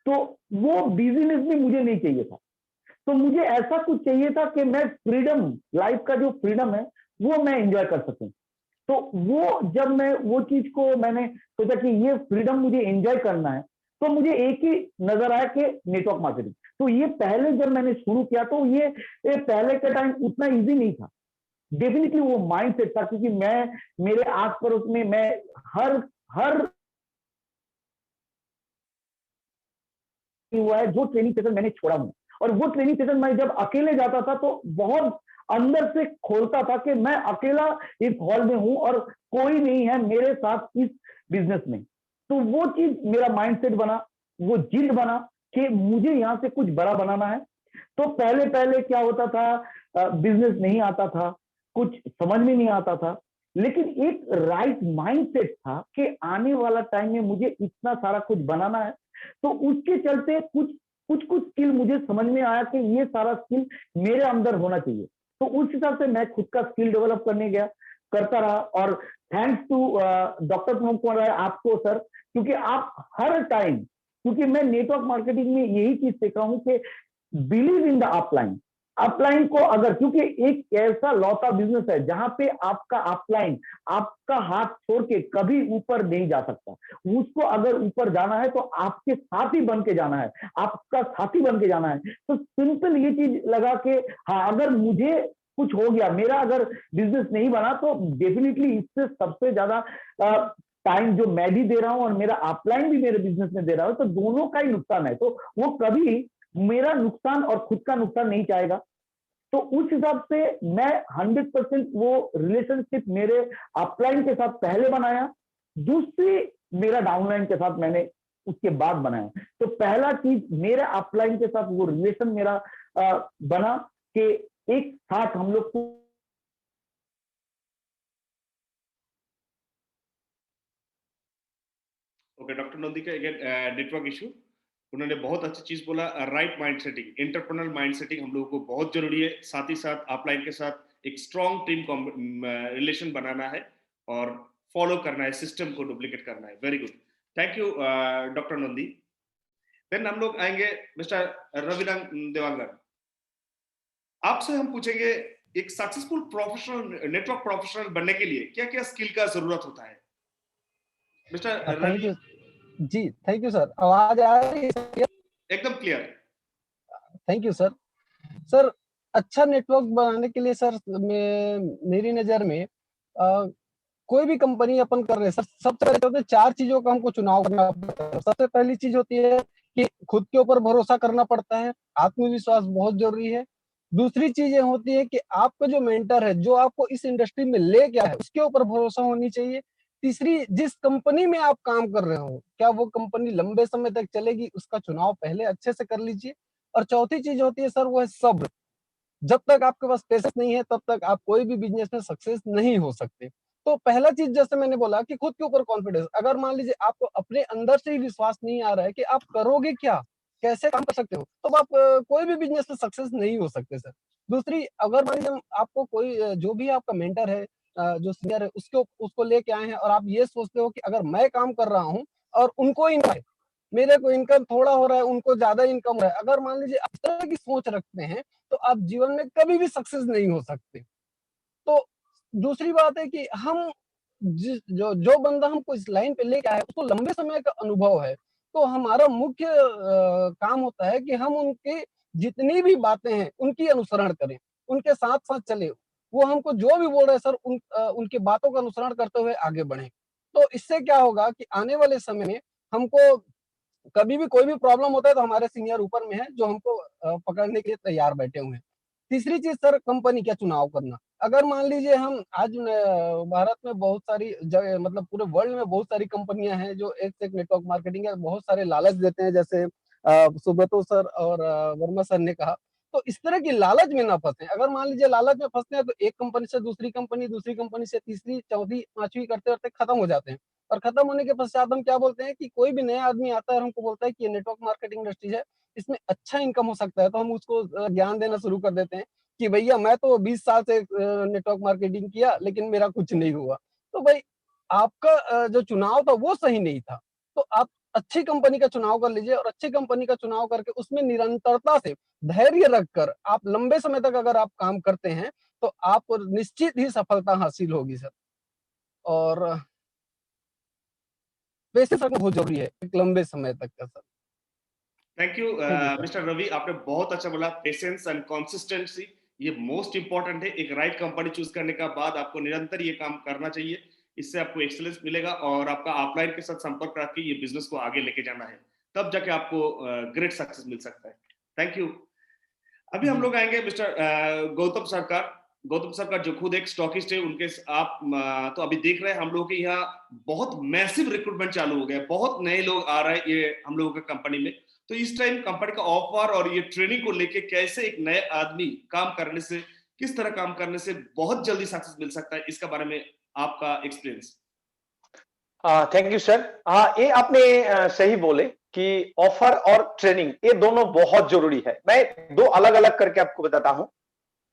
तो वो बिजीनेस भी मुझे नहीं चाहिए था। तो मुझे ऐसा कुछ चाहिए था कि मैं फ्रीडम, लाइफ का जो फ्रीडम है वो मैं एंजॉय कर सकूं। तो वो जब मैं वो चीज को मैंने सोचा कि ये फ्रीडम मुझे एंजॉय करना है, तो मुझे एक ही नजर आया कि नेटवर्क मार्केटिंग। तो ये पहले जब मैंने शुरू किया तो ये पहले के टाइम उतना इजी नहीं था, डेफिनेटली वो माइंडसेट था, क्योंकि मैं मेरे आस पड़ोस में मैं हर हुआ है जो ट्रेनिंग सेशन मैंने छोड़ा हूं, और वो ट्रेनिंग सेशन मैं जब अकेले जाता था तो बहुत अंदर से खोलता था कि मैं अकेला इस हॉल में हूं और कोई नहीं है मेरे साथ इस बिजनेस में। तो वो चीज मेरा माइंडसेट बना, वो जिद बना कि मुझे यहां से कुछ बड़ा बनाना है। तो पहले पहले क्या होता था, बिजनेस नहीं आता था, कुछ समझ में नहीं आता था, लेकिन एक राइट माइंडसेट था कि आने वाला टाइम में मुझे इतना सारा कुछ बनाना है। तो उसके चलते कुछ स्किल मुझे समझ में आया कि ये सारा स्किल मेरे अंदर होना चाहिए। तो उस हिसाब से मैं खुद का स्किल डेवलप करने गया, करता रहा। और thanks to doctor Pramod Kumar Rai, आपको सर, क्योंकि आप हर टाइम, क्योंकि मैं नेटवर्क मार्केटिंग में यही चीज सीखा हूं कि believe in the upline. Upline को अगर, क्योंकि एक ऐसा लौता बिजनेस है जहां पे आपका अपलाइन आपका हाथ छोड़ के कभी ऊपर नहीं जा सकता, उसको अगर ऊपर जाना है तो आपके साथी बन के जाना है, आपका साथी बन के जाना है। तो सिंपल ये चीज लगा कि हाँ, अगर मुझे कुछ हो गया, मेरा अगर बिजनेस नहीं बना, तो डेफिनेटली इससे सबसे ज्यादा टाइम जो मैं भी दे रहा हूं और मेरा अपलाइन भी मेरे बिजनेस में दे रहा हूं, तो दोनों का ही नुकसान है। तो वो कभी मेरा नुकसान और खुद का नुकसान नहीं चाहेगा। तो उस हिसाब से मैं 100% वो रिलेशनशिप मेरे अपलाइन के साथ पहले बनाया, दूसरी मेरा डाउनलाइन के साथ मैंने उसके बाद बनाया। तो पहला चीज मेरे अपलाइन के साथ वो रिलेशन मेरा बना कि एक साथ हम लोग को ओके, डॉक्टर नंदी का अगेन नेटवर्क इशू। उन्होंने बहुत अच्छी चीज बोला, right mind setting, interpersonal mind setting हम लोगों को बहुत जरूरी है। साथ ही साथ अपलाइन के साथ एक स्ट्रॉन्ग टीम रिलेशन बनाना है और फॉलो करना है, सिस्टम को डुप्लीकेट करना है। Very good, thank you doctor Nandi. Then हम लोग आएंगे मिस्टर रविरंग देवांगन, आपसे हम पूछेंगे एक सक्सेसफुल प्रोफेशनल नेटवर्क प्रोफेशनल बनने के लिए क्या क्या स्किल का जरूरत होता है, मिस्टर थैंक यू जी, थैंक यू सर। आवाज आ रही है? एकदम clear. Thank you sir. Sir, अच्छा नेटवर्क बनाने के लिए सर मेरी नजर में कोई भी कंपनी अपन कर रहे हैं सर, सबसे पहले होते हैं 4 चीजों का हमको चुनाव करना पड़ता है। सबसे पहली चीज होती है कि खुद के ऊपर भरोसा करना पड़ता है, आत्मविश्वास बहुत जरूरी है। दूसरी चीजें होती है कि आपका जो मेंटर है, जो आपको इस इंडस्ट्री में ले गया है, उसके ऊपर भरोसा होनी चाहिए। तीसरी, जिस कंपनी में आप काम कर रहे हो, क्या वो कंपनी लंबे समय तक चलेगी, उसका चुनाव पहले अच्छे से कर लीजिए। और चौथी चीज होती है सर, वो है सब्र। जब तक आपके पास पेशेंस नहीं है, तब तक आप कोई भी बिजनेस में सक्सेस नहीं हो सकते। तो पहला चीज, जैसे मैंने बोला कि खुद के ऊपर कॉन्फिडेंस। अगर मान लीजिए आपको अपने अंदर से ही विश्वास नहीं आ रहा है कि आप करोगे क्या, कैसे काम कर सकते हो, तो आप कोई भी बिजनेस में सक्सेस नहीं हो सकते सर। दूसरी, अगर मान लीजिए आपको कोई जो भी आपका मेंटर है, जो सीनियर है, उसको लेके आए हैं और आप ये सोचते हो कि अगर मैं काम कर रहा हूँ और उनको इनकम है, मेरे को इनकम थोड़ा हो रहा है, उनको ज्यादा इनकम हो रहा है, अगर मान लीजिए इस तरह की सोच रखते हैं, तो आप जीवन में कभी भी सक्सेस नहीं हो सकते। तो दूसरी बात है कि हम जो बंदा हमको इस लाइन पे लेके आया है, उसको लंबे समय का अनुभव है। तो हमारा मुख्य काम होता है कि हम उनके जितनी भी बातें हैं, उनकी अनुसरण करें, उनके साथ साथ चले, वो हमको जो भी बोल रहे हैं सर उनकी बातों का अनुसरण करते हुए आगे बढ़े। तो इससे क्या होगा कि आने वाले समय में हमको कभी भी कोई भी प्रॉब्लम होता है तो हमारे सीनियर ऊपर में है जो हमको पकड़ने के लिए तैयार बैठे हुए हैं। तीसरी चीज सर कंपनी का चुनाव करना। अगर मान लीजिए हम आज भारत में बहुत सारी जगह मतलब पूरे वर्ल्ड में बहुत सारी कंपनियां हैं जो एक से एक नेटवर्क मार्केटिंग है, बहुत सारे लालच देते हैं जैसे सुब्रतो सर और वर्मा सर ने कहा। तो इस तरह की लालच में ना फंसे। अगर मान लीजिए लालच में फंसते हैं तो एक कंपनी से दूसरी कंपनी से तीसरी, चौथी, पांचवी करते-करते खत्म हो जाते हैं। और खत्म होने के पश्चात हम क्या बोलते हैं कि कोई भी नया आदमी आता है और हमको बोलता है कि ये नेटवर्क मार्केटिंग इंडस्ट्री है, इसमें अच्छा इनकम हो सकता है, तो हम उसको ज्ञान देना शुरू कर देते हैं कि भैया मैं तो 20 साल से नेटवर्क मार्केटिंग किया लेकिन मेरा कुछ नहीं हुआ। तो भाई आपका जो चुनाव था वो सही नहीं था। तो आप अच्छी कंपनी का चुनाव कर लीजिए और अच्छी कंपनी का चुनाव करके उसमें निरंतरता से धैर्य रखकर आप लंबे समय तक अगर आप काम करते हैं, तो आपको निश्चित ही सफलता हासिल होगी सर। और पेशेंस रखना बहुत जरूरी है एक लंबे समय तक का sir. Thank you thank you sir. Mister Ravi, आपने बहुत अच्छा बोला। पेशेंस एंड कंसिस्टेंसी ये मोस्ट इंपॉर्टेंट है। एक राइट कंपनी चूज करने का बाद आपको निरंतर ये काम करना चाहिए, इससे आपको एक्सेलेंस मिलेगा और आपका अपलाइन के साथ संपर्क रख के ये बिजनेस को आगे लेके जाना है, तब जाके आपको ग्रेट सक्सेस मिल सकता है। Thank you. अभी हम लोग आएंगे मिस्टर गौतम सरकार। गौतम सरकार जो खुद एक स्टॉकिस्ट है, उनके आप तो अभी देख रहे हैं हम लोग के यहाँ बहुत मैसिव रिक्रूटमेंट चालू हो गया, बहुत नए लोग आ रहे हैं ये हम लोगों के कंपनी में। तो इस टाइम कंपनी का ऑफर और ये ट्रेनिंग को लेके कैसे एक नए आदमी काम करने से, किस तरह काम करने से बहुत जल्दी सक्सेस मिल सकता है, इसका बारे में आपका एक्सपीरियंस। Thank you sir. हाँ, ये आपने सही बोले कि ऑफर और ट्रेनिंग ये दोनों बहुत जरूरी है। मैं दो अलग अलग करके आपको बताता हूं।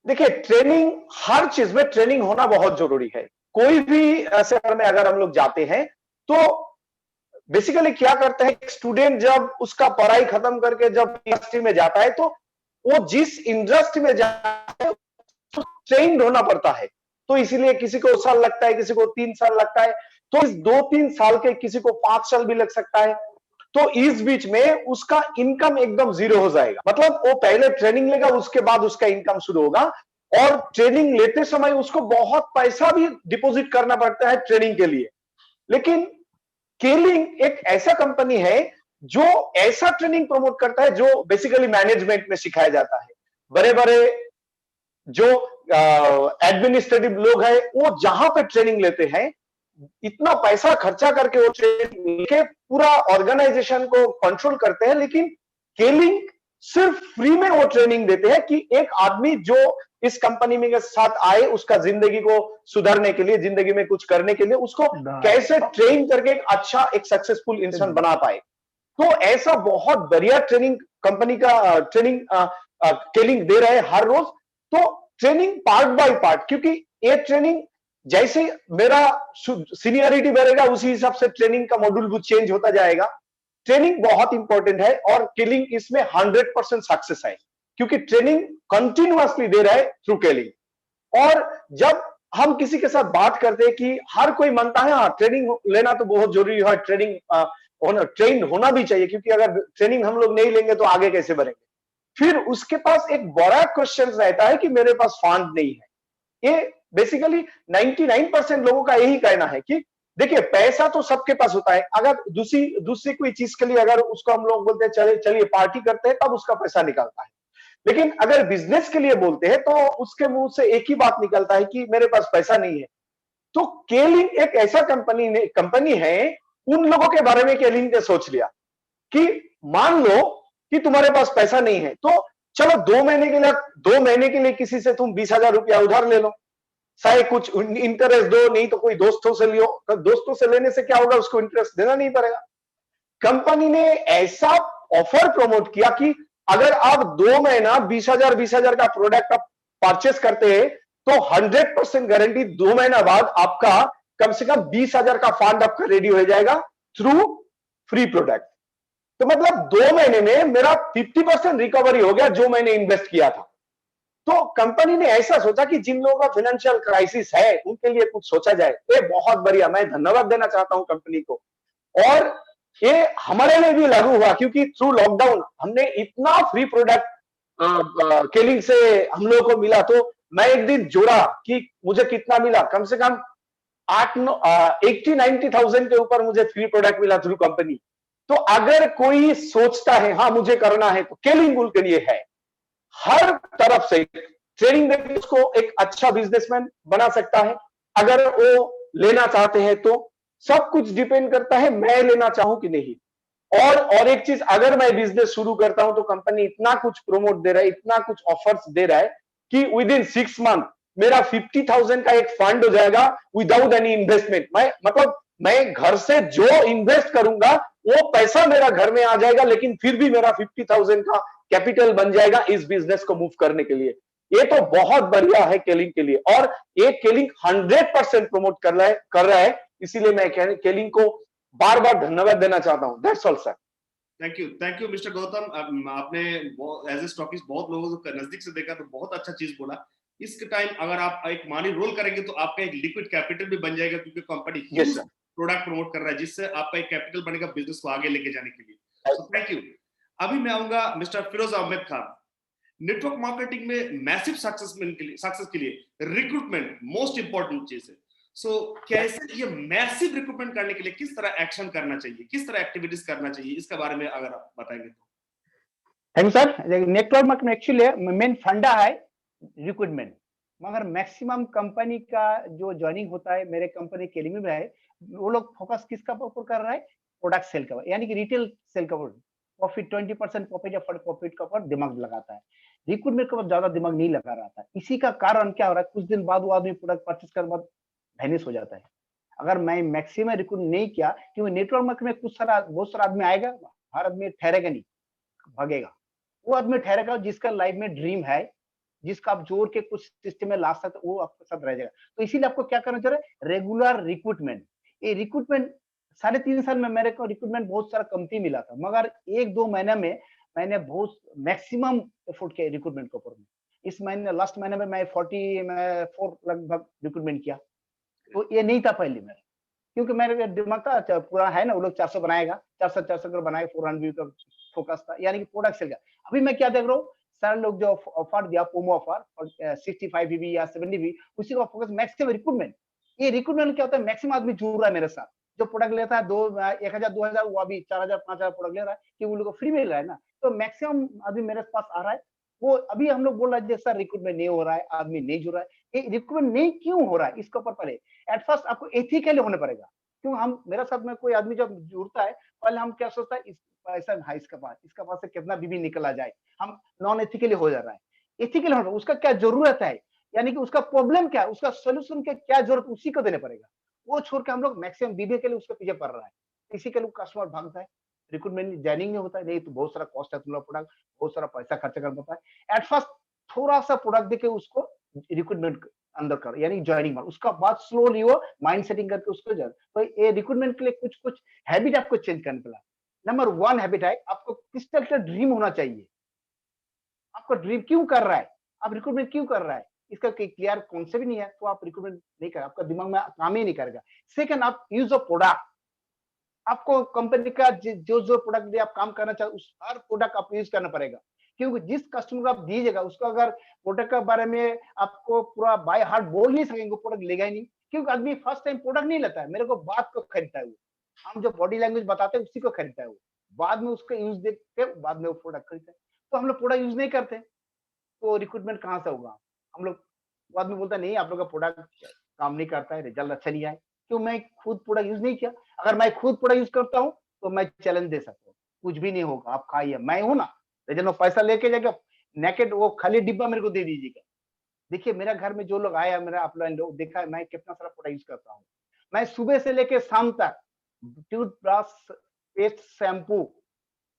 देखिए, ट्रेनिंग, हर चीज में ट्रेनिंग होना बहुत जरूरी है। कोई भी सेक्टर में अगर हम लोग जाते हैं तो बेसिकली क्या करते हैं, स्टूडेंट जब उसका पढ़ाई खत्म करके जब इंडस्ट्री में जाता है तो वो जिस इंडस्ट्री में जाता है ट्रेंड होना पड़ता है। तो इसीलिए किसी को साल लगता है, किसी को 3 साल लगता है, तो इस 2-3 साल के किसी को 5 साल भी लग सकता है। तो इस बीच में उसका इनकम एकदम जीरो हो जाएगा। मतलब वो पहले ट्रेनिंग लेगा, उसके बाद उसका इनकम शुरू होगा। और ट्रेनिंग लेते समय उसको बहुत पैसा भी डिपॉजिट करना पड़ता है ट्रेनिंग के लिए। लेकिन केलिंग एक ऐसा कंपनी है जो ऐसा ट्रेनिंग प्रमोट करता है जो बेसिकली मैनेजमेंट में सिखाया जाता है। बड़े बड़े जो एडमिनिस्ट्रेटिव लोग हैं वो जहां पे ट्रेनिंग लेते हैं, इतना पैसा खर्चा करके वो ट्रेनिंग लेके पूरा ऑर्गेनाइजेशन को कंट्रोल करते हैं। लेकिन केलिंग सिर्फ फ्री में वो ट्रेनिंग देते हैं कि एक आदमी जो इस कंपनी में के साथ आए, उसका जिंदगी को सुधारने के लिए, जिंदगी में कुछ करने के लिए उसको कैसे ट्रेन करके एक अच्छा, एक सक्सेसफुल इंसान बना पाए। तो ऐसा बहुत बढ़िया ट्रेनिंग कंपनी का ट्रेनिंग केलिंग दे रहे हैं हर रोज। तो ट्रेनिंग पार्ट बाय पार्ट, क्योंकि ये ट्रेनिंग जैसे मेरा सीनियरिटी बढ़ेगा उसी हिसाब से ट्रेनिंग का मॉड्यूल भी चेंज होता जाएगा। ट्रेनिंग बहुत इंपॉर्टेंट है और केलिंग इसमें 100% सक्सेस है, क्योंकि ट्रेनिंग कंटिन्यूअसली दे रहा है थ्रू केलिंग। और जब हम किसी के साथ बात करते हैं कि हर कोई मानता है हाँ ट्रेनिंग लेना तो बहुत जरूरी है, ट्रेनिंग ट्रेन होना भी चाहिए, क्योंकि अगर ट्रेनिंग हम लोग नहीं लेंगे तो आगे कैसे बढ़ेंगे। फिर उसके पास एक बड़ा क्वेश्चन रहता है कि मेरे पास फंड नहीं है। ये बेसिकली 99% लोगों का यही कहना है कि देखिए पैसा तो सबके पास होता है, अगर दूसरी कोई चीज के लिए अगर उसको हम लोग बोलते हैं चलिए पार्टी करते हैं, तब उसका पैसा निकलता है। लेकिन अगर बिजनेस के लिए बोलते हैं तो उसके मुंह से एक ही बात निकलता है कि मेरे पास पैसा नहीं है। तो केलिंग एक ऐसा कंपनी है, उन लोगों के बारे में केलिंग ने सोच लिया कि मान लो कि तुम्हारे पास पैसा नहीं है, तो चलो 2 महीने के लिए किसी से तुम 20,000 रुपया उधार ले लो, चाहे कुछ इंटरेस्ट दो, नहीं तो कोई दोस्तों से लियो। तो दोस्तों से लेने से क्या होगा, उसको इंटरेस्ट देना नहीं पड़ेगा। कंपनी ने ऐसा ऑफर प्रमोट किया कि अगर आप 2 महीना 20,000 का प्रोडक्ट आप परचेस करते हैं तो 100% गारंटी 2 महीना बाद आपका कम से कम 20,000 का फंड आपका रेडी हो जाएगा थ्रू फ्री प्रोडक्ट। तो मतलब 2 महीने में मेरा 50% रिकवरी हो गया जो मैंने इन्वेस्ट किया था। तो कंपनी ने ऐसा सोचा कि जिन लोगों का फाइनेंशियल क्राइसिस है उनके लिए कुछ सोचा जाए। ये बहुत बढ़िया, मैं धन्यवाद देना चाहता हूं कंपनी को। और ये हमारे लिए भी लागू हुआ, क्योंकि थ्रू लॉकडाउन हमने इतना फ्री प्रोडक्ट केलिंग से हम लोगों को मिला। तो मैं एक दिन जोड़ा कि मुझे कितना मिला, कम से कम 80-90,000 के ऊपर मुझे फ्री प्रोडक्ट मिला थ्रू कंपनी। तो अगर कोई सोचता है हाँ मुझे करना है, तो केलिंग बुल के लिए है। हर तरफ से ट्रेनिंग देकर उसको एक अच्छा बिजनेसमैन बना सकता है। अगर वो लेना चाहते हैं तो सब कुछ डिपेंड करता है मैं लेना चाहूं कि नहीं। और एक चीज, अगर मैं बिजनेस शुरू करता हूं तो कंपनी इतना कुछ प्रोमोट दे रहा है, इतना कुछ ऑफर्स दे रहा है कि विद इन 6 मंथ मेरा 50,000 का एक फंड हो जाएगा विदाउट एनी इन्वेस्टमेंट। मैं घर से जो इन्वेस्ट करूंगा वो पैसा मेरा घर में आ जाएगा, लेकिन फिर भी मेरा 50,000 का कैपिटल बन जाएगा इस बिजनेस को मूव करने के लिए। ये तो बहुत बढ़िया है केलिंग के लिए, और ये केलिंग 100% प्रमोट कर रहा है। इसीलिए मैं केलिंग को बार बार धन्यवाद देना चाहता हूं। That's all sir. Thank you mister Gautam. आपने एज ए स्टॉकिस्ट बहुत लोगों को नजदीक से देखा, तो बहुत अच्छा चीज बोला। इसके टाइम अगर आप एक मनी रोल करेंगे तो आपका एक लिक्विड कैपिटल भी बन जाएगा, क्योंकि कंपनी प्रोडक्ट प्रमोट कर रहा है, जिससे आपका एक कैपिटल बनेगा बिजनेस को आगे लेके जाने के लिए। So thank you. अभी मैं आऊंगा mister Firoz Ahmed Khan. Network marketing में मैसिव सक्सेस के लिए रिक्रूटमेंट मोस्ट इंपॉर्टेंट चीज है। सो कैसे ये मैसिव रिक्रूटमेंट करने के लिए किस तरह एक्शन करना चाहिए, किस तरह एक्टिविटीज करना चाहिए, इसके बारे में अगर आप बताएंगे तो। Thank you sir. Network marketing actually main फंडा है रिक्रूटमेंट, मगर मैक्सिमम कंपनी का जो ज्वाइनिंग होता है, मेरे कंपनी केलिंग में है, वो लोग फोकस किसका ऊपर कर रहा है, प्रोडक्ट सेल का, यानी कि रिटेल सेल का प्रॉफिट 20% प्रॉफिट या प्रॉफिट का ऊपर दिमाग लगाता है। रिक्रूटमेंट के ऊपर ज्यादा दिमाग नहीं लगा रहा था। इसी का कारण क्या हो रहा है, कुछ दिन बाद वो आदमी प्रोडक्ट परचेस करने बाद वैनिश हो जाता है। अगर मैं मैक्सिमम रिक्रूट नहीं किया, क्योंकि नेटवर्क मार्केट में बहुत सारा आदमी आएगा, हर आदमी ठहरेगा नहीं, भागेगा। वो आदमी ठहरेगा जिसका लाइफ में ड्रीम है, जिसका आप जोड़ के कुछ सिस्टम में ला सकते, वो आपके साथ रह जाएगा। तो इसीलिए आपको क्या करना चाहिए, रेगुलर रिक्रूटमेंट। ये रिक्रूटमेंट 3.5 साल में मेरे को रिक्रूटमेंट बहुत सारा कमती मिला था, मगर 1-2 महीने में मैंने बहुत मैक्सिमम एफर्ट किया रिक्रूटमेंट के ऊपर। इस महीने लास्ट महीने में मैं 44 लगभग रिक्रूटमेंट किया। तो ये नहीं था पहले मेरा, क्योंकि मेरे दिमाग का पूरा है ना, वो लोग 400 बनाएगा, 400 बनाएगा, 400 का फोकस था, यानी कि प्रोडक्ट सेल का। अभी मैं क्या देख रहा हूँ, सारे लोग जो ऑफर दिया, प्रोमो ऑफर 65 बीबी या 70 बीबी, उसी का फोकस मैक्सिमम रिक्रूटमेंट। ये रिक्रूटमेंट क्या होता है, मैक्सिमम आदमी जुड़ रहा है मेरे साथ। जो प्रोडक्ट लेता है 1,000-2,000, वो अभी 4,000-5,000 प्रोडक्ट ले रहा है, क्योंकि उन लोगों को फ्री मिल रहा है ना। तो मैक्सिमम आदमी मेरे पास आ रहा है। वो अभी हम लोग बोल रहे हैं सर रिक्रूटमेंट नहीं हो रहा है, आदमी नहीं जुड़ रहा है। ये रिक्रूटमेंट नहीं क्यों हो रहा है, इसके ऊपर पहले एट फर्स्ट आपको एथिकली होने पड़ेगा। क्यों, हम मेरे साथ में कोई आदमी जब जुड़ता है, पहले हम क्या सोचता है, इस पैसा है इसका पास से कितना बीबी निकला जाए, हम नॉन एथिकली हो जा रहा है। एथिकल होना, उसका क्या जरूरत है, यानी कि उसका प्रॉब्लम क्या है, उसका सोल्यूशन क्या जरूरत, उसी को देने पड़ेगा। वो छोड़ के हम लोग मैक्सिमम बीबी के लिए उसके पीछे पड़ रहा है, इसी के लिए कस्टमर भागता है। रिक्रूटमेंट ज्वाइनिंग नहीं होता है, नहीं तो बहुत सारा कॉस्ट है, तुम्हारा प्रोडक्ट बहुत सारा पैसा खर्च करना पड़ता है। एट फर्स्ट थोड़ा सा प्रोडक्ट देके उसको रिक्रूटमेंट अंदर कर, यानी ज्वाइनिंग मार, उसका बाद स्लोली वो माइंड सेटिंग करके उसको जाए। तो ये रिक्रूटमेंट के लिए कुछ हैबिट आपको चेंज करने पड़ा। नंबर 1 हैबिट है, आपको क्रिस्टल क्लियर ड्रीम होना चाहिए। आपका ड्रीम क्यों कर रहा है, आप रिक्रूटमेंट क्यों कर रहा है, इसका क्लियर कॉन्सेप्ट नहीं है, तो आप रिक्रूटमेंट नहीं कर, आपका दिमाग में काम ही नहीं करेगा। सेकंड, आप यूज ऑफ प्रोडक्ट। आपको कंपनी का जो प्रोडक्ट दिया आप काम करना चाहते, उस हर प्रोडक्ट आपको यूज करना पड़ेगा। क्योंकि जिस कस्टमर को आप दीजिएगा, उसको अगर प्रोडक्ट के बारे में आपको पूरा बाय हार्ट बोल नहीं सकेंगे, प्रोडक्ट लेगा ही नहीं। क्योंकि आदमी फर्स्ट टाइम प्रोडक्ट नहीं लेता है, मेरे को बात को खरीदता है वो। हम जो बॉडी लैंग्वेज बताते हैं उसी को खरीदता है वो, बाद में उसका यूज देख के बाद में वो प्रोडक्ट खरीदता है। तो हम लोग प्रोडक्ट यूज नहीं करते, तो रिक्रूटमेंट कहाँ से होगा। हम लोग, बाद में बोलता नहीं आप लोग का प्रोडक्ट काम नहीं करता है, रिजल्ट अच्छा नहीं आए, क्यों, मैं खुद प्रोडक्ट यूज नहीं किया। अगर मैं खुद प्रोडक्ट यूज करता हूँ तो मैं चैलेंज दे सकता हूँ, कुछ भी नहीं होगा, आप खाइए, मैं हूं ना, लेकिन पैसा लेके जाके नेकेट वो खाली डिब्बा मेरे को दे दीजिएगा। देखिए मेरा घर में जो लोग आया, मेरा अपलाइन लोग देखा है, मैं कितना सारा प्रोडक्ट यूज करता हूँ। मैं सुबह से लेके शाम तक टूथब्रश, पेस्ट, शैम्पू,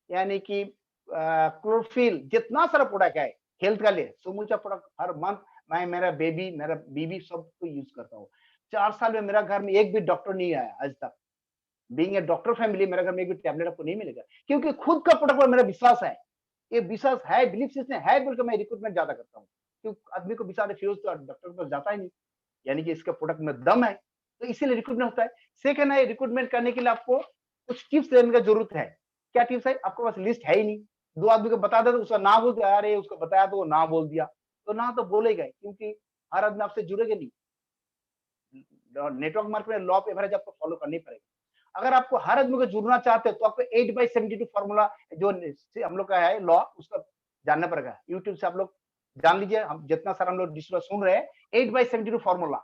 यानी कि क्लोरोफिल, जितना सारा प्रोडक्ट है हेल्थ का लिए, समूचा प्रोडक्ट हर मंथ मैं मेरा बीबी सबको यूज करता हूँ। 4 साल में मेरा घर में एक भी डॉक्टर नहीं आया आज तक। बीइंग ए डॉक्टर फैमिली, मेरे घर में एक भी टैबलेट आपको नहीं मिलेगा, क्योंकि खुद का प्रोडक्ट पर मेरा विश्वास है। ये विश्वास है, बिलीफ सिस्टम है बोलकर मैं रिक्रूटमेंट ज्यादा करता हूँ। क्योंकि आदमी को विश्वास है, फिर तो डॉक्टर के पास जाता ही नहीं, यानी कि इसका प्रोडक्ट में दम है, तो इसीलिए रिक्रूटमेंट होता है। सेकंड है, रिक्रूटमेंट करने के लिए आपको कुछ टिप्स लेने की जरूरत है। क्या टिप्स है, आपके पास लिस्ट है ही नहीं, 2 आदमी को बता दे तो उसका नाम बोल दिया, अरे उसको बताया तो वो नाम बोल दिया, तो ना तो बोलेगा ही, क्योंकि हर आदमी आपसे जुड़ेगा नहीं। नेटवर्क मार्केट में लॉ ऑफ एवरेज आपको फॉलो करनी पड़ेगी। अगर आपको हर आदमी को जुड़ना चाहते हो तो आपको 8/72 फॉर्मूला जो हम लोग का है लॉ, उसका जानना पड़ेगा। यूट्यूब से आप लोग जान लीजिए, हम जितना सारा हम लोग सुन रहे हैं 8/72 फॉर्मूला,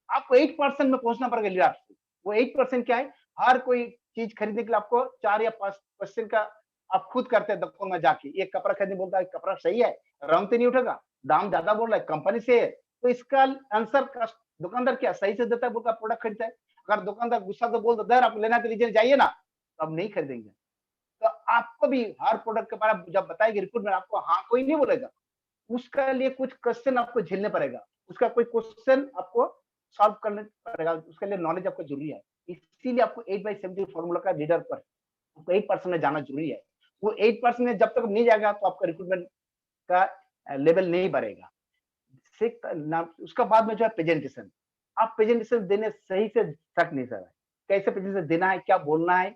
आपको 8% में पहुंचना पड़ेगा लीडरशिप। वो 8% क्या है? हर कोई चीज खरीदने के लिए आपको 4 या 5% का आप खुद करते हैं दुकान में जाके। एक कपड़ा खरीदने बोलता है कपड़ा सही है, रंग तो नहीं उठेगा, दाम ज्यादा बोल रहा है, कंपनी से है, तो इसका आंसर दुकानदार क्या सही से देता है, बोलता प्रोडक्ट खरीदता है। अगर दुकानदार गुस्सा तो बोलता है आप लेना तो लीजिए, जाइए ना, तो आप नहीं खरीदेंगे। तो आपको भी हर प्रोडक्ट के बारे में जब बताएगी रिक्रूटमेंट, आपको हाँ कोई नहीं बोलेगा, उसका लिए कुछ क्वेश्चन आपको झेलने पड़ेगा, उसका कोई क्वेश्चन आपको सॉल्व करने पड़ेगा, उसके लिए नॉलेज आपको जरूरी है। इसीलिए आपको 8/72 फॉर्मूला का लीडर पर 8% में जाना जरूरी है। वो 8% में जब तक नहीं जाएगा तो आपका रिक्रूटमेंट का लेवल नहीं बढ़ेगा। उसका बाद में जो है प्रेजेंटेशन, आप प्रेजेंटेशन देने सही से तक नहीं सर, कैसे प्रेजेंटेशन देना है, क्या बोलना है।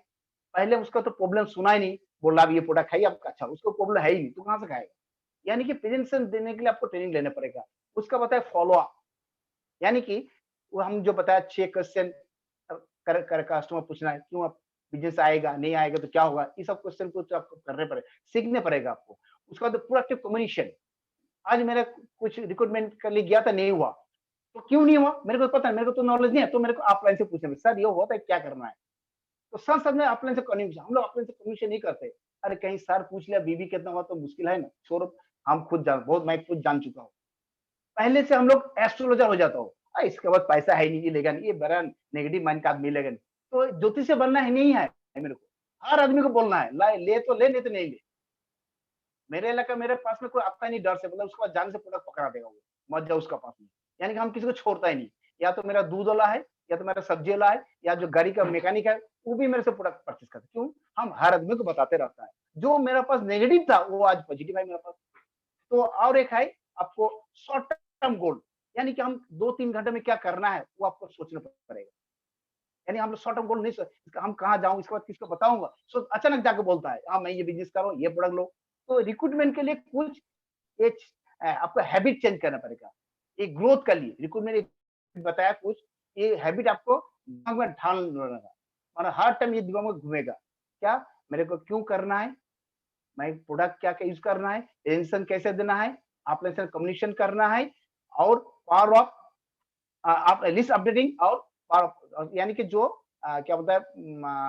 पहले उसका तो प्रॉब्लम सुना ही नहीं, बोल रहा ये प्रोडक्ट है आपका, अच्छा उसको प्रॉब्लम है ही नहीं तो कहां से खाएगा। यानी कि प्रेजेंटेशन देने के लिए आपको ट्रेनिंग लेना पड़ेगा। उसका बताया फॉलो अप, यानी कि वो हम जो बताया 6 क्वेश्चन कर कस्टमर पूछना है, क्यों आप बिजनेस आएगा नहीं आएगा तो क्या होगा, ये सब क्वेश्चन को तो आपको करने पड़ेगा, सीखने पड़ेगा आपको। उसका बाद पूरा कम्युनिकेशन। आज मेरा कुछ रिक्रूटमेंट के लिए गया था, नहीं हुआ तो क्यों नहीं हुआ, मेरे को पता है, मेरे को तो नॉलेज नहीं है, तो मेरे को ऑफलाइन से पूछना है, सर ये होता है क्या करना है, तो सब में ऑफलाइन से कम्युनिकेशन। हम लोग ऑफलाइन से कम्युनिकेशन नहीं करते। अरे कहीं सर पूछ लिया बीबी कितना हुआ तो मुश्किल है ना, छोड़ो, हम खुद जान, बहुत मैं खुद जान चुका हूँ। पहले से हम लोग एस्ट्रोलॉजर हो जाता हो, इसके बाद पैसा है नहीं, ये लेगा नहीं, ये बड़ा नेगेटिव माइंड का आदमी लेगा नहीं, तो ज्योतिष से बनना है नहीं है मेरे को, हर आदमी को बोलना है ले तो ले, नहीं तो नहीं ले। मेरे इलाका मेरे पास में कोई आता नहीं डर से, मतलब उसके बाद जाने से प्रोडक्ट पकड़ा देगा वो, मत जाओ उसका पास में। यानी कि हम किसी को छोड़ता ही नहीं, या तो मेरा दूध वाला है, या तो मेरा सब्जी वाला है, या जो गाड़ी का मैकेनिक है वो भी मेरे से प्रोडक्ट परचेज करता है। क्यों? हम हर आदमी को बताते रहता है, जो मेरे पास नेगेटिव था वो आज पॉजिटिव है मेरे पास। तो और एक है आपको शॉर्ट टर्म गोल, यानी कि हम 2-3 घंटे में क्या करना है वो आपको सोचना पड़ेगा। यानी हम लोग शॉर्ट टर्म गोल नहीं, हम कहाँ जाऊँ, इसके बाद किसको बताऊंगा, सो अचानक जाकर बोलता है हाँ मैं ये बिजनेस करूँ, ये प्रोडक्ट लो। तो रिक्रूटमेंट के लिए कुछ आपको हैबिट चेंज करना पड़ेगा, एक ग्रोथ के लिए। रिक्रूटमेंट बताया कुछ, ये हैबिट आपको दिमाग में ढालना रहेगा, मतलब हर टाइम ये दिमाग में घूमेगा, क्या मेरे को क्यों करना है, मैं प्रोडक्ट क्या क्या यूज करना है, प्रेजेंटेशन कैसे देना है, आपने कम्युनिकेशन करना है, और पावर ऑफ आप लिस्ट अपडेटिंग, और यानी कि जो क्या बोलता है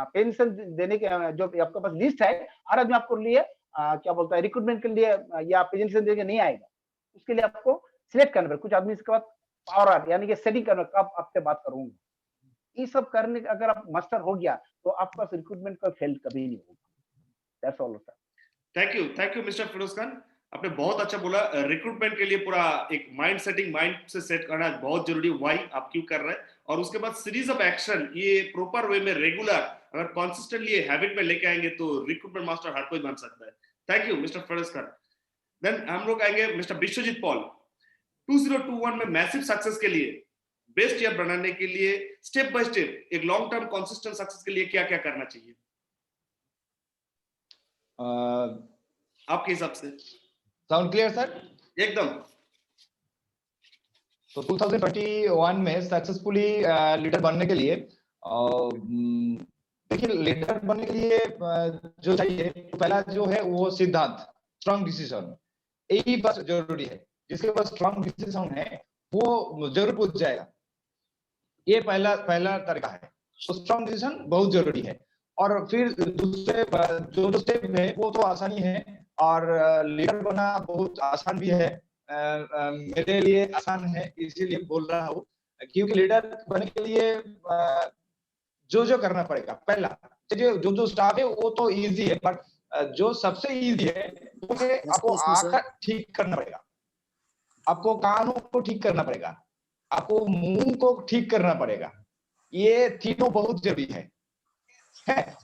प्रेजेंटेशन देने के जो आपके पास लिस्ट है, हर आदमी आपको लिए क्या बोलता है रिक्रूटमेंट के लिए या प्रेजेंटेशन देने नहीं आएगा, उसके लिए आपको सिलेक्ट करना पड़ेगा। कुछ आदमी इसके बाद पावर यानी कि सेटिंग करना, कब आपसे बात करूंगा, ये सब करने अगर आप मास्टर हो गया तो आपका रिक्रूटमेंट का फेल कभी नहीं होगा। That's all sir. Thank you mister Firoz Khan, आपने बहुत अच्छा बोला। रिक्रूटमेंट के लिए पूरा एक माइंड सेटिंग, माइंड से सेट करना बहुत जरूरी है, व्हाई आप क्यों कर रहे हैं, और उसके बाद सीरीज ऑफ एक्शन, ये प्रॉपर वे में रेगुलर अगर कॉन्सिस्टेंटली हैबिट में लेके आएंगे तो रिक्रूटमेंट मास्टर हर कोई बन सकता है। Thank you mister Firoz Khan. Then हम लोग आएंगे मिस्टर विश्वजीत पॉल। 2021 में मैसिव सक्सेस के लिए, बेस्ट ईयर बनाने के लिए, स्टेप बाय स्टेप एक लॉन्ग टर्म कंसिस्टेंट सक्सेस के लिए क्या क्या करना चाहिए आपके हिसाब से? Sound clear sir? एकदम। तो 2021 में सक्सेसफुली लीडर बनने के लिए देखिए, लीडर बनने के लिए जो चाहिए, पहला जो है वो सिद्धांत, स्ट्रांग डिसीजन, यही बस जरूरी है। जिसके पास स्ट्रांग डिसीजन है वो जरूर पूछ जाएगा, ये पहला तरीका है। तो स्ट्रांग डिसीजन बहुत जरूरी है। और फिर दूसरे जो स्टेप है वो तो आसानी है, और लीडर बनना बहुत आसान भी है, मेरे लिए आसान है इसीलिए बोल रहा हूँ, क्योंकि लीडर बनने के लिए जो करना पड़ेगा, पहला जो स्टाफ है वो तो इजी है, बट जो सबसे इजी है वो है आपको आंख ठीक करना पड़ेगा, आपको कानों को ठीक करना पड़ेगा, आपको मुंह को ठीक करना पड़ेगा। ये तीनों बहुत जरूरी है।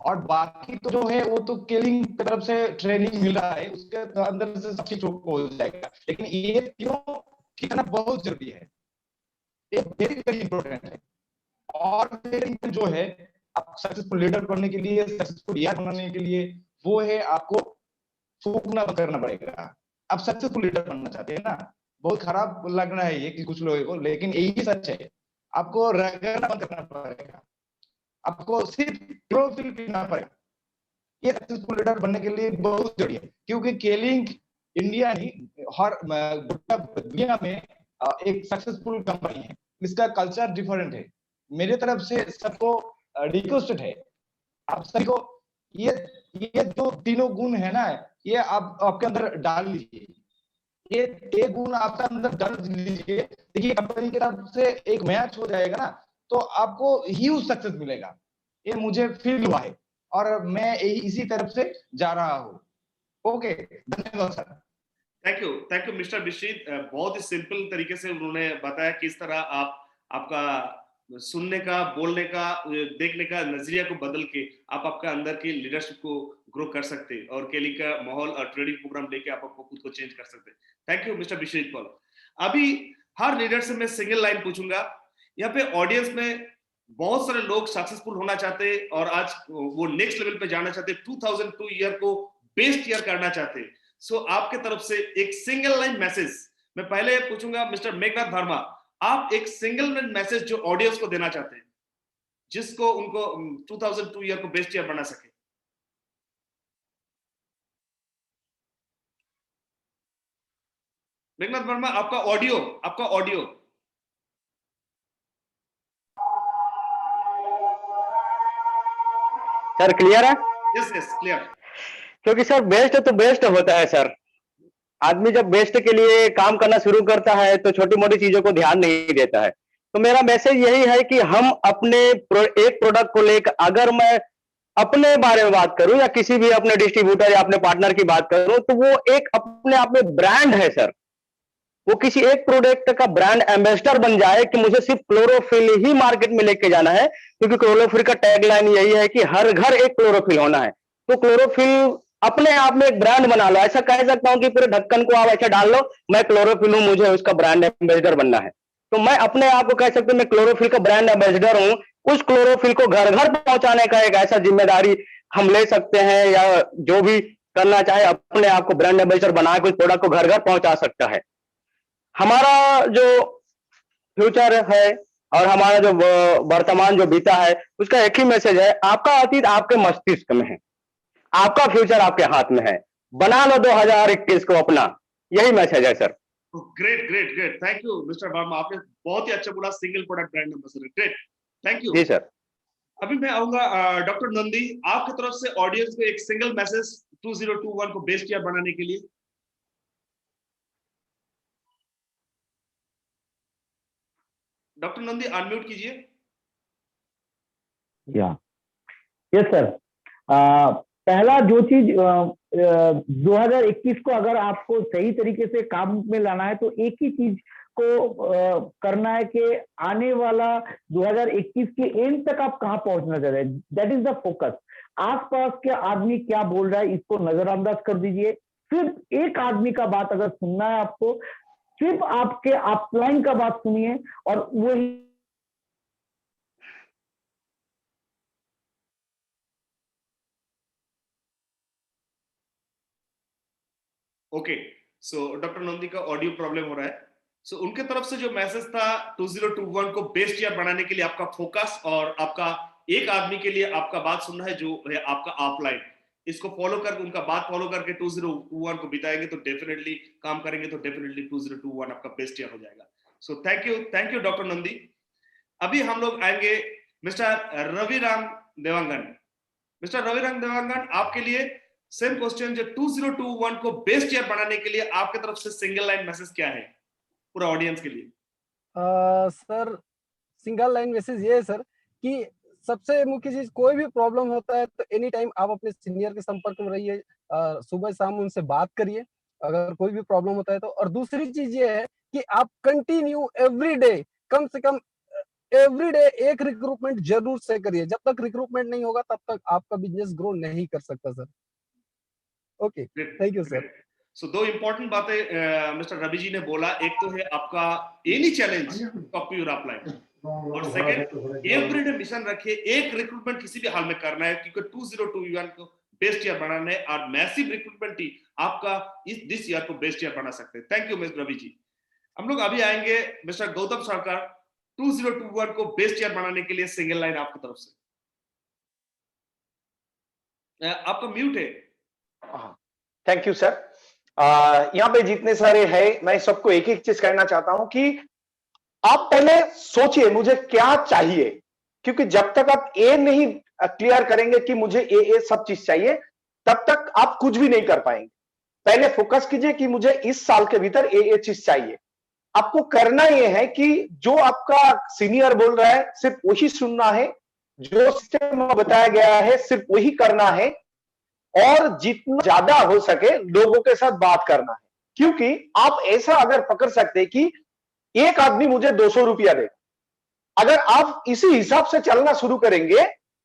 और बाकी तो जो है वो तो किलिंग की तरफ से ट्रेनिंग मिल रहा है, उसके अंदर से सब चीज हो जाएगा, लेकिन ये तीनों ठीक करना बहुत जरूरी है, ये वेरी वेरी इंपॉर्टेंट है। और फिर जो है आप सक्सेसफुल लीडर बनने के लिए, सक्सेसफुल ईयर बनाने के लिए, वो है आपको फूकना करना पड़ेगा। आप सक्सेसफुल लीडर बनना चाहते हैं ना, बहुत खराब लगना है ये कि कुछ लोगों को, लेकिन यही सच है। आपको रगड़ना बंद करना पड़ेगा, आपको सिर्फ क्लोरोफिल पीना पड़ेगा। ये सक्सेसफुल लीडर बनने के लिए बहुत जरूरी है, क्योंकि केलिंग इंडिया नहीं, हर दुनिया में एक सक्सेसफुल कंपनी है। इसका कल्चर डिफरेंट है। मेरे तरफ से सबको रिक्वेस्ट है, आप सभी को ये जो तीनों गुण है ना, ये आप आपके अंदर डाल लीजिए। ये गुण आपका अंदर डाल लीजिए, देखिए कंपनी की तरफ से एक मैच हो जाएगा ना, तो आपको ह्यूज सक्सेस मिलेगा। ये मुझे फील हुआ है और मैं इसी तरफ से जा रहा हूँ। ओके, धन्यवाद sir. Thank you mister Bishrit. बहुत ही सिंपल तरीके से उन्होंने बताया किस तरह आप आपका सुनने का, बोलने का, देखने का नजरिया को बदल के आप आपका अंदर की लीडरशिप को ग्रो कर सकते हैं और केलिंग का माहौल और ट्रेनिंग प्रोग्राम लेके आप आपको खुद को चेंज कर सकते हैं। Thank you mister Bishrit Paul. अभी हर लीडर से मैं सिंगल लाइन पूछूंगा। यहाँ पे ऑडियंस में बहुत सारे लोग सक्सेसफुल होना चाहते हैं और आज वो नेक्स्ट लेवल पे जाना चाहते हैं, 2002 ईयर को बेस्ट ईयर करना चाहते हैं। सो आपके तरफ से एक सिंगल लाइन मैसेज मैं पहले पूछूंगा मिस्टर मेघनाथ वर्मा, आप एक सिंगल लाइन मैसेज जो ऑडियंस को देना चाहते हैं जिसको उनको 2002 ईयर को बेस्ट ईयर बना सके। मेघनाथ वर्मा, आपका ऑडियो सर क्लियर है? Yes clear. क्योंकि सर बेस्ट तो बेस्ट होता है सर। आदमी जब बेस्ट के लिए काम करना शुरू करता है तो छोटी मोटी चीजों को ध्यान नहीं देता है। तो मेरा मैसेज यही है कि हम अपने एक प्रोडक्ट को लेकर, अगर मैं अपने बारे में बात करूं या किसी भी अपने डिस्ट्रीब्यूटर या अपने पार्टनर की बात करूं, तो वो एक अपने आप में ब्रांड है सर। वो किसी एक प्रोडक्ट का ब्रांड एम्बेसडर बन जाए कि मुझे सिर्फ क्लोरोफिल ही मार्केट में लेके जाना है, क्योंकि क्लोरोफिल का टैगलाइन यही है कि हर घर एक क्लोरोफिल होना है। तो क्लोरोफिल अपने आप में एक ब्रांड बना लो। ऐसा कह सकता हूं कि पूरे ढक्कन को आप ऐसा डाल लो, मैं क्लोरोफिल हूं, मुझे उसका ब्रांड एम्बेसडर बनना है। तो मैं अपने आप को कह सकता हूं मैं क्लोरोफिल का ब्रांड एम्बेसडर हूं। उस क्लोरोफिल को घर घर पहुंचाने का एक ऐसा जिम्मेदारी हम ले सकते हैं, या जो भी करना चाहे अपने आप को ब्रांड एम्बेसडर बना के उस प्रोडक्ट को घर घर पहुंचा सकता है। हमारा जो फ्यूचर है और हमारा जो वर्तमान जो बीता है, उसका एक ही मैसेज है, आपका अतीत आपके मस्तिष्क में है, आपका फ्यूचर आपके हाथ में है। बना लो 2021 को अपना, यही मैसेज है sir. Great. Thank you mister Verma, आपने बहुत ही अच्छा बोला, single product brand ambassador. Great, thank you. जी सर। अभी मैं आऊंगा डॉक्टर नंदी, आपकी तरफ से ऑडियंस को एक सिंगल मैसेज 2021 को बेस्ट ईयर बनाने के लिए। डॉक्टर नंदी अनम्यूट कीजिए। Yes sir. पहला जो चीज 2021 को अगर आपको सही तरीके से काम में लाना है, तो एक ही चीज को करना है कि आने वाला 2021 के एंड तक आप कहाँ पहुंचना चाह रहे हैं, दैट इज द फोकस। आसपास के आदमी क्या बोल रहा है इसको नजरअंदाज कर दीजिए। सिर्फ एक आदमी का बात अगर सुनना है आपको, सिर्फ आपके अपलाइन का बात सुनिए और वही। ओके, सो डॉक्टर नंदी का ऑडियो प्रॉब्लम हो रहा है। सो उनके तरफ से जो मैसेज था 2021 को बेस्ट ईयर बनाने के लिए आपका फोकस और आपका एक आदमी के लिए आपका बात सुनना है जो है आपका ऑफलाइन, इसको फॉलो करके, उनका बात फॉलो करके 2021 को बिताएंगे तो डेफिनेटली काम करेंगे तो डेफिनेटली 2021 आपका बेस्ट ईयर हो जाएगा। सो थैंक यू डॉक्टर नंदी। अभी हम लोग आएंगे मिस्टर रविराम देवांगन। मिस्टर रविराम देवांगन, आपके लिए सेम क्वेश्चन, जो 2021 को बेस्ट ईयर बनाने के लिए आपके तरफ से सिंगल लाइन मैसेज क्या है पूरा ऑडियंस के लिए? सर सिंगल लाइन मैसेज ये है सर कि सबसे मुख्य चीज, कोई भी प्रॉब्लम होता है तो एनी टाइम आप अपने सीनियर के संपर्क में रहिए, सुबह शाम उनसे बात करिए अगर कोई भी प्रॉब्लम होता है तो। और दूसरी चीज ये है कि आप कंटिन्यू एवरी डे, कम से कम एवरी डे एक रिक्रूटमेंट जरूर से करिए। जब तक रिक्रूटमेंट नहीं होगा तब तक आपका बिजनेस ग्रो नहीं कर सकता sir. Okay, thank you sir. So दो इंपॉर्टेंट बातें मिस्टर रवि जी ने बोला, एक तो है आपका any challenge talk to your upline, और सेकंड एवरीडे मिशन रखिए, एक रिक्रूटमेंट किसी भी हाल में करना है क्योंकि 2021 को बेस्ट ईयर बनाना है और मैसिव रिक्रूटमेंट ही आपका दिस ईयर को बेस्ट ईयर बना सकते हैं। Thank you mister Ravi ji. हम लोग अभी आएंगे मिस्टर गौतम सरकार 2021 को बेस्ट ईयर बनाने के लिए सिंगल लाइन आपकी तरफ से। आपका म्यूट है। Thank you sir. यहाँ पे जितने सारे हैं मैं सबको एक एक चीज कहना चाहता हूं कि आप पहले सोचिए मुझे क्या चाहिए, क्योंकि जब तक आप ये नहीं क्लियर करेंगे कि मुझे ये सब चीज चाहिए, तब तक आप कुछ भी नहीं कर पाएंगे। पहले फोकस कीजिए कि मुझे इस साल के भीतर ये चीज चाहिए। आपको करना यह है कि जो आपका सीनियर बोल रहा है सिर्फ वही सुनना है, जो सिस्टम में बताया गया है सिर्फ वही करना है, और जितना ज्यादा हो सके लोगों के साथ बात करना है। क्योंकि आप ऐसा अगर पकड़ सकते कि एक आदमी मुझे 200 रुपया दे, अगर आप इसी हिसाब से चलना शुरू करेंगे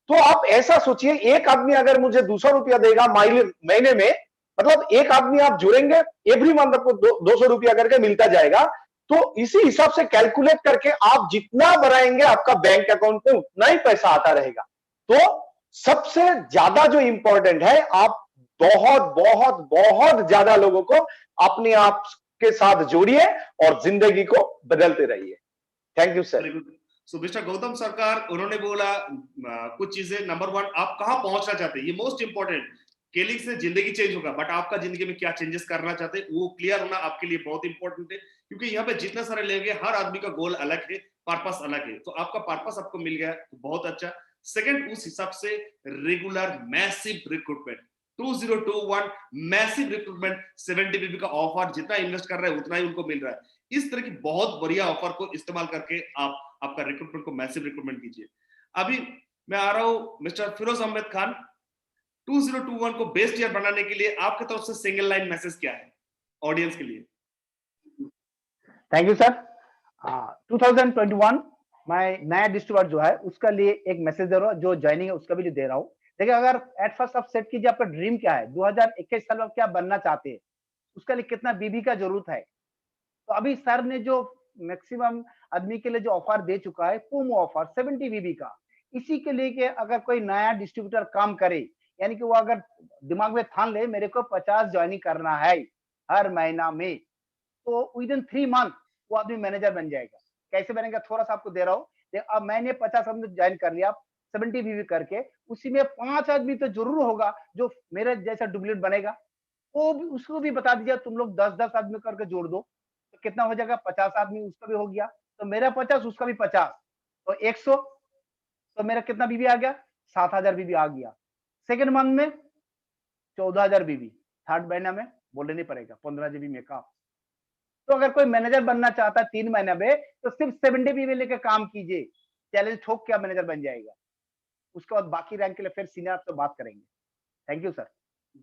तो आप ऐसा सोचिए, एक आदमी अगर मुझे 200 रुपया देगा महीने में, मतलब एक आदमी आप जुड़ेंगे, एवरी मंथ आपको 200 रुपया करके मिलता जाएगा। तो इसी हिसाब से कैलकुलेट करके आप जितना बढ़ाएंगे आपका बैंक अकाउंट में उतना ही पैसा आता रहेगा। तो सबसे ज्यादा जो इंपॉर्टेंट है, आप बहुत बहुत बहुत ज्यादा लोगों को अपने आप के साथ जोड़िए और जिंदगी को बदलते रहिए। Thank you sir. So mister Gautam सरकार उन्होंने बोला कुछ चीजें। नंबर 1, आप कहां पहुंचना चाहते हैं, ये मोस्ट इंपॉर्टेंट। केलिंग से जिंदगी चेंज होगा, बट आपका जिंदगी में क्या चेंजेस करना चाहते हैं वो क्लियर होना आपके लिए बहुत इंपॉर्टेंट है। क्योंकि यहाँ पे जितने सारे लेंगे, हर आदमी का गोल अलग है, पर्पस अलग है। तो आपका पर्पस आपको मिल गया तो बहुत अच्छा। सेकंड, उस हिसाब से regular massive recruitment 2021 massive recruitment 70 बीबी का ऑफर, जितना इन्वेस्ट कर रहे हैं उतना ही उनको मिल रहा है। इस तरह की बहुत बढ़िया ऑफर को इस्तेमाल करके आप आपका रिक्रूटमेंट को मैसिव रिक्रूटमेंट कीजिए। अभी मैं आ रहा हूं मिस्टर फिरोज अहमद खान। 2021 को बेस्ट ईयर बनाने के लिए आपकी तरफ से सिंगल लाइन मैसेज क्या है ऑडियंस के लिए? Thank you sir. 2021 मैं नया डिस्ट्रीब्यूटर जो है उसका लिए एक मैसेज दे रहा हूँ, जो ज्वाइनिंग है उसका भी दे रहा हूँ। देखिए, अगर एट फर्स्ट आप सेट कीजिए आपका ड्रीम क्या है, 2021 साल में आप क्या बनना चाहते हैं, उसके लिए कितना बीबी का जरूरत है। तो अभी सर ने जो मैक्सिमम आदमी के लिए जो ऑफर दे चुका है, पोमो ऑफर 70 बीबी का, इसी के लिए कि अगर कोई नया डिस्ट्रीब्यूटर काम करे, यानी कि वो अगर दिमाग में ठान ले मेरे को 50 ज्वाइनिंग करना है हर महीना में, तो विद इन 3 मंथ वो आदमी मैनेजर बन जाएगा। कैसे बनेगा थोड़ा सा आपको दे रहा हूँ। अब मैंने 50 आदमी ज्वाइन कर लिया 70 बीबी करके, उसी में 5 आदमी तो जरूर होगा जो मेरे जैसा डुप्लीकेट बनेगा। वो भी, उसको भी बता दीजिए तुम लोग 10-10 आदमी करके जोड़ दो तो कितना हो जाएगा, 50 आदमी उसका भी हो गया, तो मेरा 50 उसका भी 50, तो 100, तो मेरा कितना बीबी आ गया, 7000 बीबी आ गया। सेकेंड मंथ में 14000 बीबी, थर्ड महीना में बोलने नहीं पड़ेगा 15 जीबी में का। तो अगर कोई मैनेजर बनना चाहता है 3 महीने में, तो सिर्फ 70 बीबी लेकर काम कीजिए, चैलेंज ठोक के मैनेजर बन जाएगा। उसके बाद बाकी रैंक के लिए फिर सीनियर आपसे बात करेंगे। Thank you sir.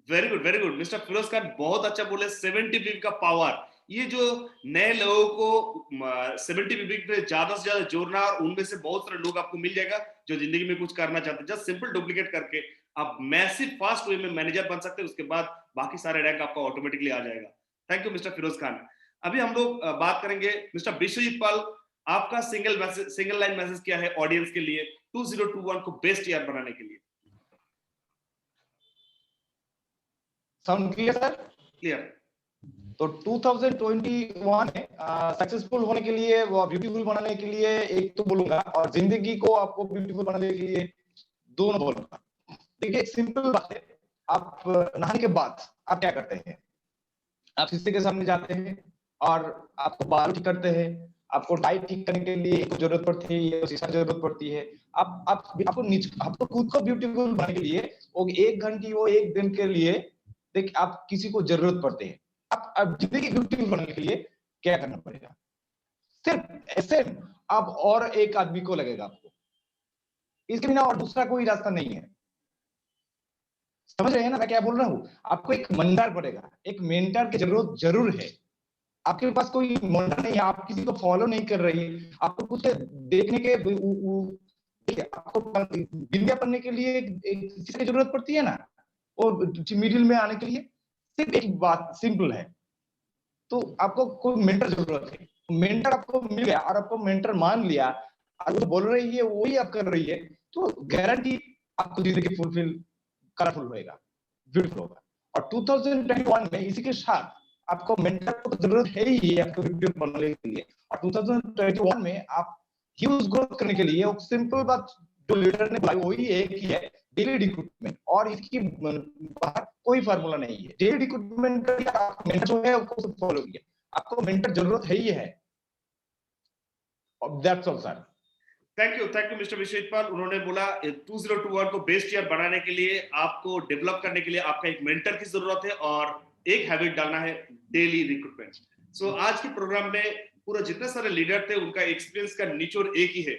Very good, very good mister Firoz Khan, बहुत अच्छा बोले। 70 बीबी का पावर, ये जो नए लोगों को 70 बीबी पे ज्यादा से ज्यादा जोड़ना, और उनमें से बहुत सारे लोग आपको मिल जाएगा जो जिंदगी में कुछ करना चाहते हैं। जस्ट सिंपल डुप्लीकेट करके आप मैसिव फास्ट वे में मैनेजर बन सकते हैं, उसके बाद बाकी सारे रैंक आपका ऑटोमेटिकली आ जाएगा। Thank you mister Firoz Khan. अभी हम लोग बात करेंगे मिस्टर विश्वजीत पाल, आपका सिंगल लाइन मैसेज क्या है ऑडियंस के लिए 2021 को बेस्ट ईयर बनाने के लिए? Sound clear sir? क्लियर। तो 2021 में सक्सेसफुल होने के लिए, वो ब्यूटीफुल बनाने के लिए एक तो बोलूंगा, और जिंदगी को आपको ब्यूटीफुल बनाने के लिए दोनों बोलूंगा। देखिए, सिंपल बात है, आप नहाने के बाद आप क्या करते हैं? आप शीशे के सामने जाते हैं और आपको बाल ठीक करते हैं, आपको टाई ठीक करने के लिए एक जरूरत पड़ती है, शीशा जरूरत पड़ती है। आपको खुद को ब्यूटीफुल बनाने के लिए वो 1 घंटे, वो 1 दिन के लिए देख आप किसी को जरूरत पड़ते हैं। आप जिंदगी ब्यूटीफुल बनाने के लिए क्या करना पड़ेगा? सिर्फ ऐसे आप और एक आदमी को लगेगा आपको, इसके बिना और दूसरा कोई रास्ता नहीं है। समझ रहे हैं ना मैं क्या बोल रहा हूँ? आपको एक मेंटर पड़ेगा, एक मेंटर की जरूरत जरूर है। आपके पास कोई मेंटर नहीं है, आप किसी को फॉलो नहीं कर रही, आपको कुछ देखने के आपको विद्या पढ़ने के लिए किसी की जरूरत पड़ती है ना, और मिडिल में आने के लिए सिर्फ एक बात सिंपल है, तो आपको कोई मेंटर जरूरत है। मेंटर आपको मिल गया और आपको मेंटर मान लिया, और वो बोल रही है वही आप कर रही है, तो गारंटी आपको जिंदगी फुलफिल कलरफुल होएगा, ब्यूटीफुल होगा। और 2021 में इसी के साथ आपको मेंटर को जरूरत है ही आपको वीडियो बनने के लिए। और 2021 में आप ह्यूज ग्रोथ करने के लिए सिंपल बात जो लीडर ने बताई वही एक ही है, डेली रिक्रूटमेंट। और इसकी बाहर कोई फार्मूला नहीं है। डेली रिक्रूटमेंट का मेंटर जो है उसको फॉलो किया, आपको मेंटर जरूरत है ही है। That's all sir. Thank you mister Vishweshpal. उन्होंने बोला 2021 को बेस्ट ईयर बनाने के लिए आपको डेवलप करने के लिए आपका एक मेंटर की जरूरत है और एक हैबिट डालना है डेली रिक्रूटमेंट। सो आज के प्रोग्राम में पूरा जितने सारे लीडर थे उनका एक्सपीरियंस का निचोड़ एक ही है।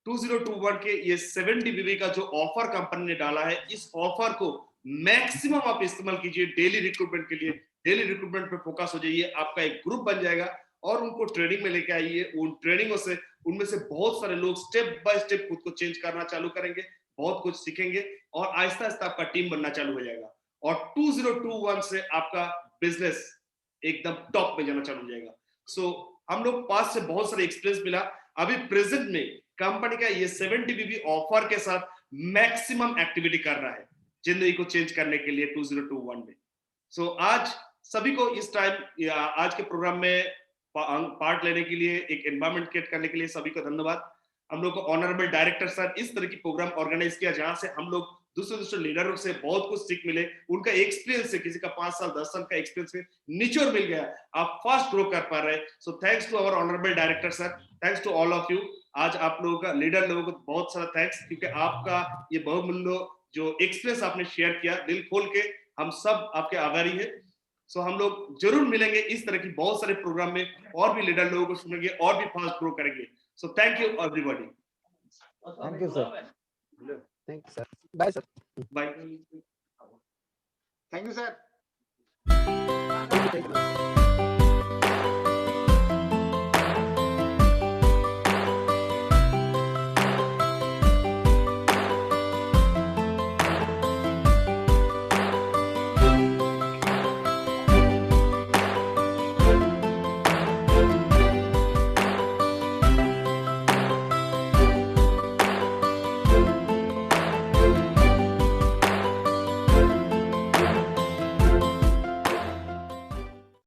2021 के ये 70 BB का जो ऑफर कंपनी ने डाला है, इस ऑफर को मैक्सिमम आप इस्तेमाल कीजिए डेली रिक्रूटमेंट के लिए। डेली रिक्रूटमेंट पे फोकस हो जाइए, आपका एक ग्रुप बन जाएगा और उनको ट्रेनिंग में लेके आइए। उन ट्रेनिंगों से उनमें से बहुत सारे लोग स्टेप बाय स्टेप खुद को चेंज करना चालू करेंगे, बहुत कुछ सीखेंगे और आहिस्ता आहिस्ता आपका टीम बनना चालू हो जाएगा और 2021 से आपका बिजनेस एकदम टॉप में जाना चालू हो जाएगा। सो हम लोग पास से बहुत सारे एक्सपीरियंस मिला। अभी प्रेजेंट में कंपनी का ये 70 BB ऑफर के साथ मैक्सिमम एक्टिविटी कर रहा है जिंदगी को चेंज करने के लिए 2021 में। सो आज सभी को इस टाइम आज के प्रोग्राम में पार्ट लेने के लिए, एक एनवायरनमेंट क्रिएट करने के लिए सभी को धन्यवाद। हम लोग को ऑनरेबल डायरेक्टर सर इस तरह की प्रोग्राम ऑर्गेनाइज किया जहां से हम लोग दूसरे लीडरों से बहुत कुछ सीख मिले। उनका एक्सपीरियंस से, किसी का 5 साल 10 साल का एक्सपीरियंस से निचोड़ मिल गया, आप फास्ट ग्रो कर पा रहे हैं। So thanks to our honourable director sir, thanks to all of you. आज आप लोगों का, लीडर लोगों को बहुत सारा थैंक्स, क्योंकि आपका ये बहुमूल्य जो एक्सपीरियंस आपने शेयर किया दिल खोल के, हम सब आपके आभारी है। सो हम लोग जरूर मिलेंगे इस तरह की बहुत सारे प्रोग्राम में, और भी लीडर लोगों को सुनेंगे और भी फास्ट ग्रो करेंगे। So thank you everybody. Thank you sir. Thank you sir. Bye sir. Bye. Thank you sir. Thank you.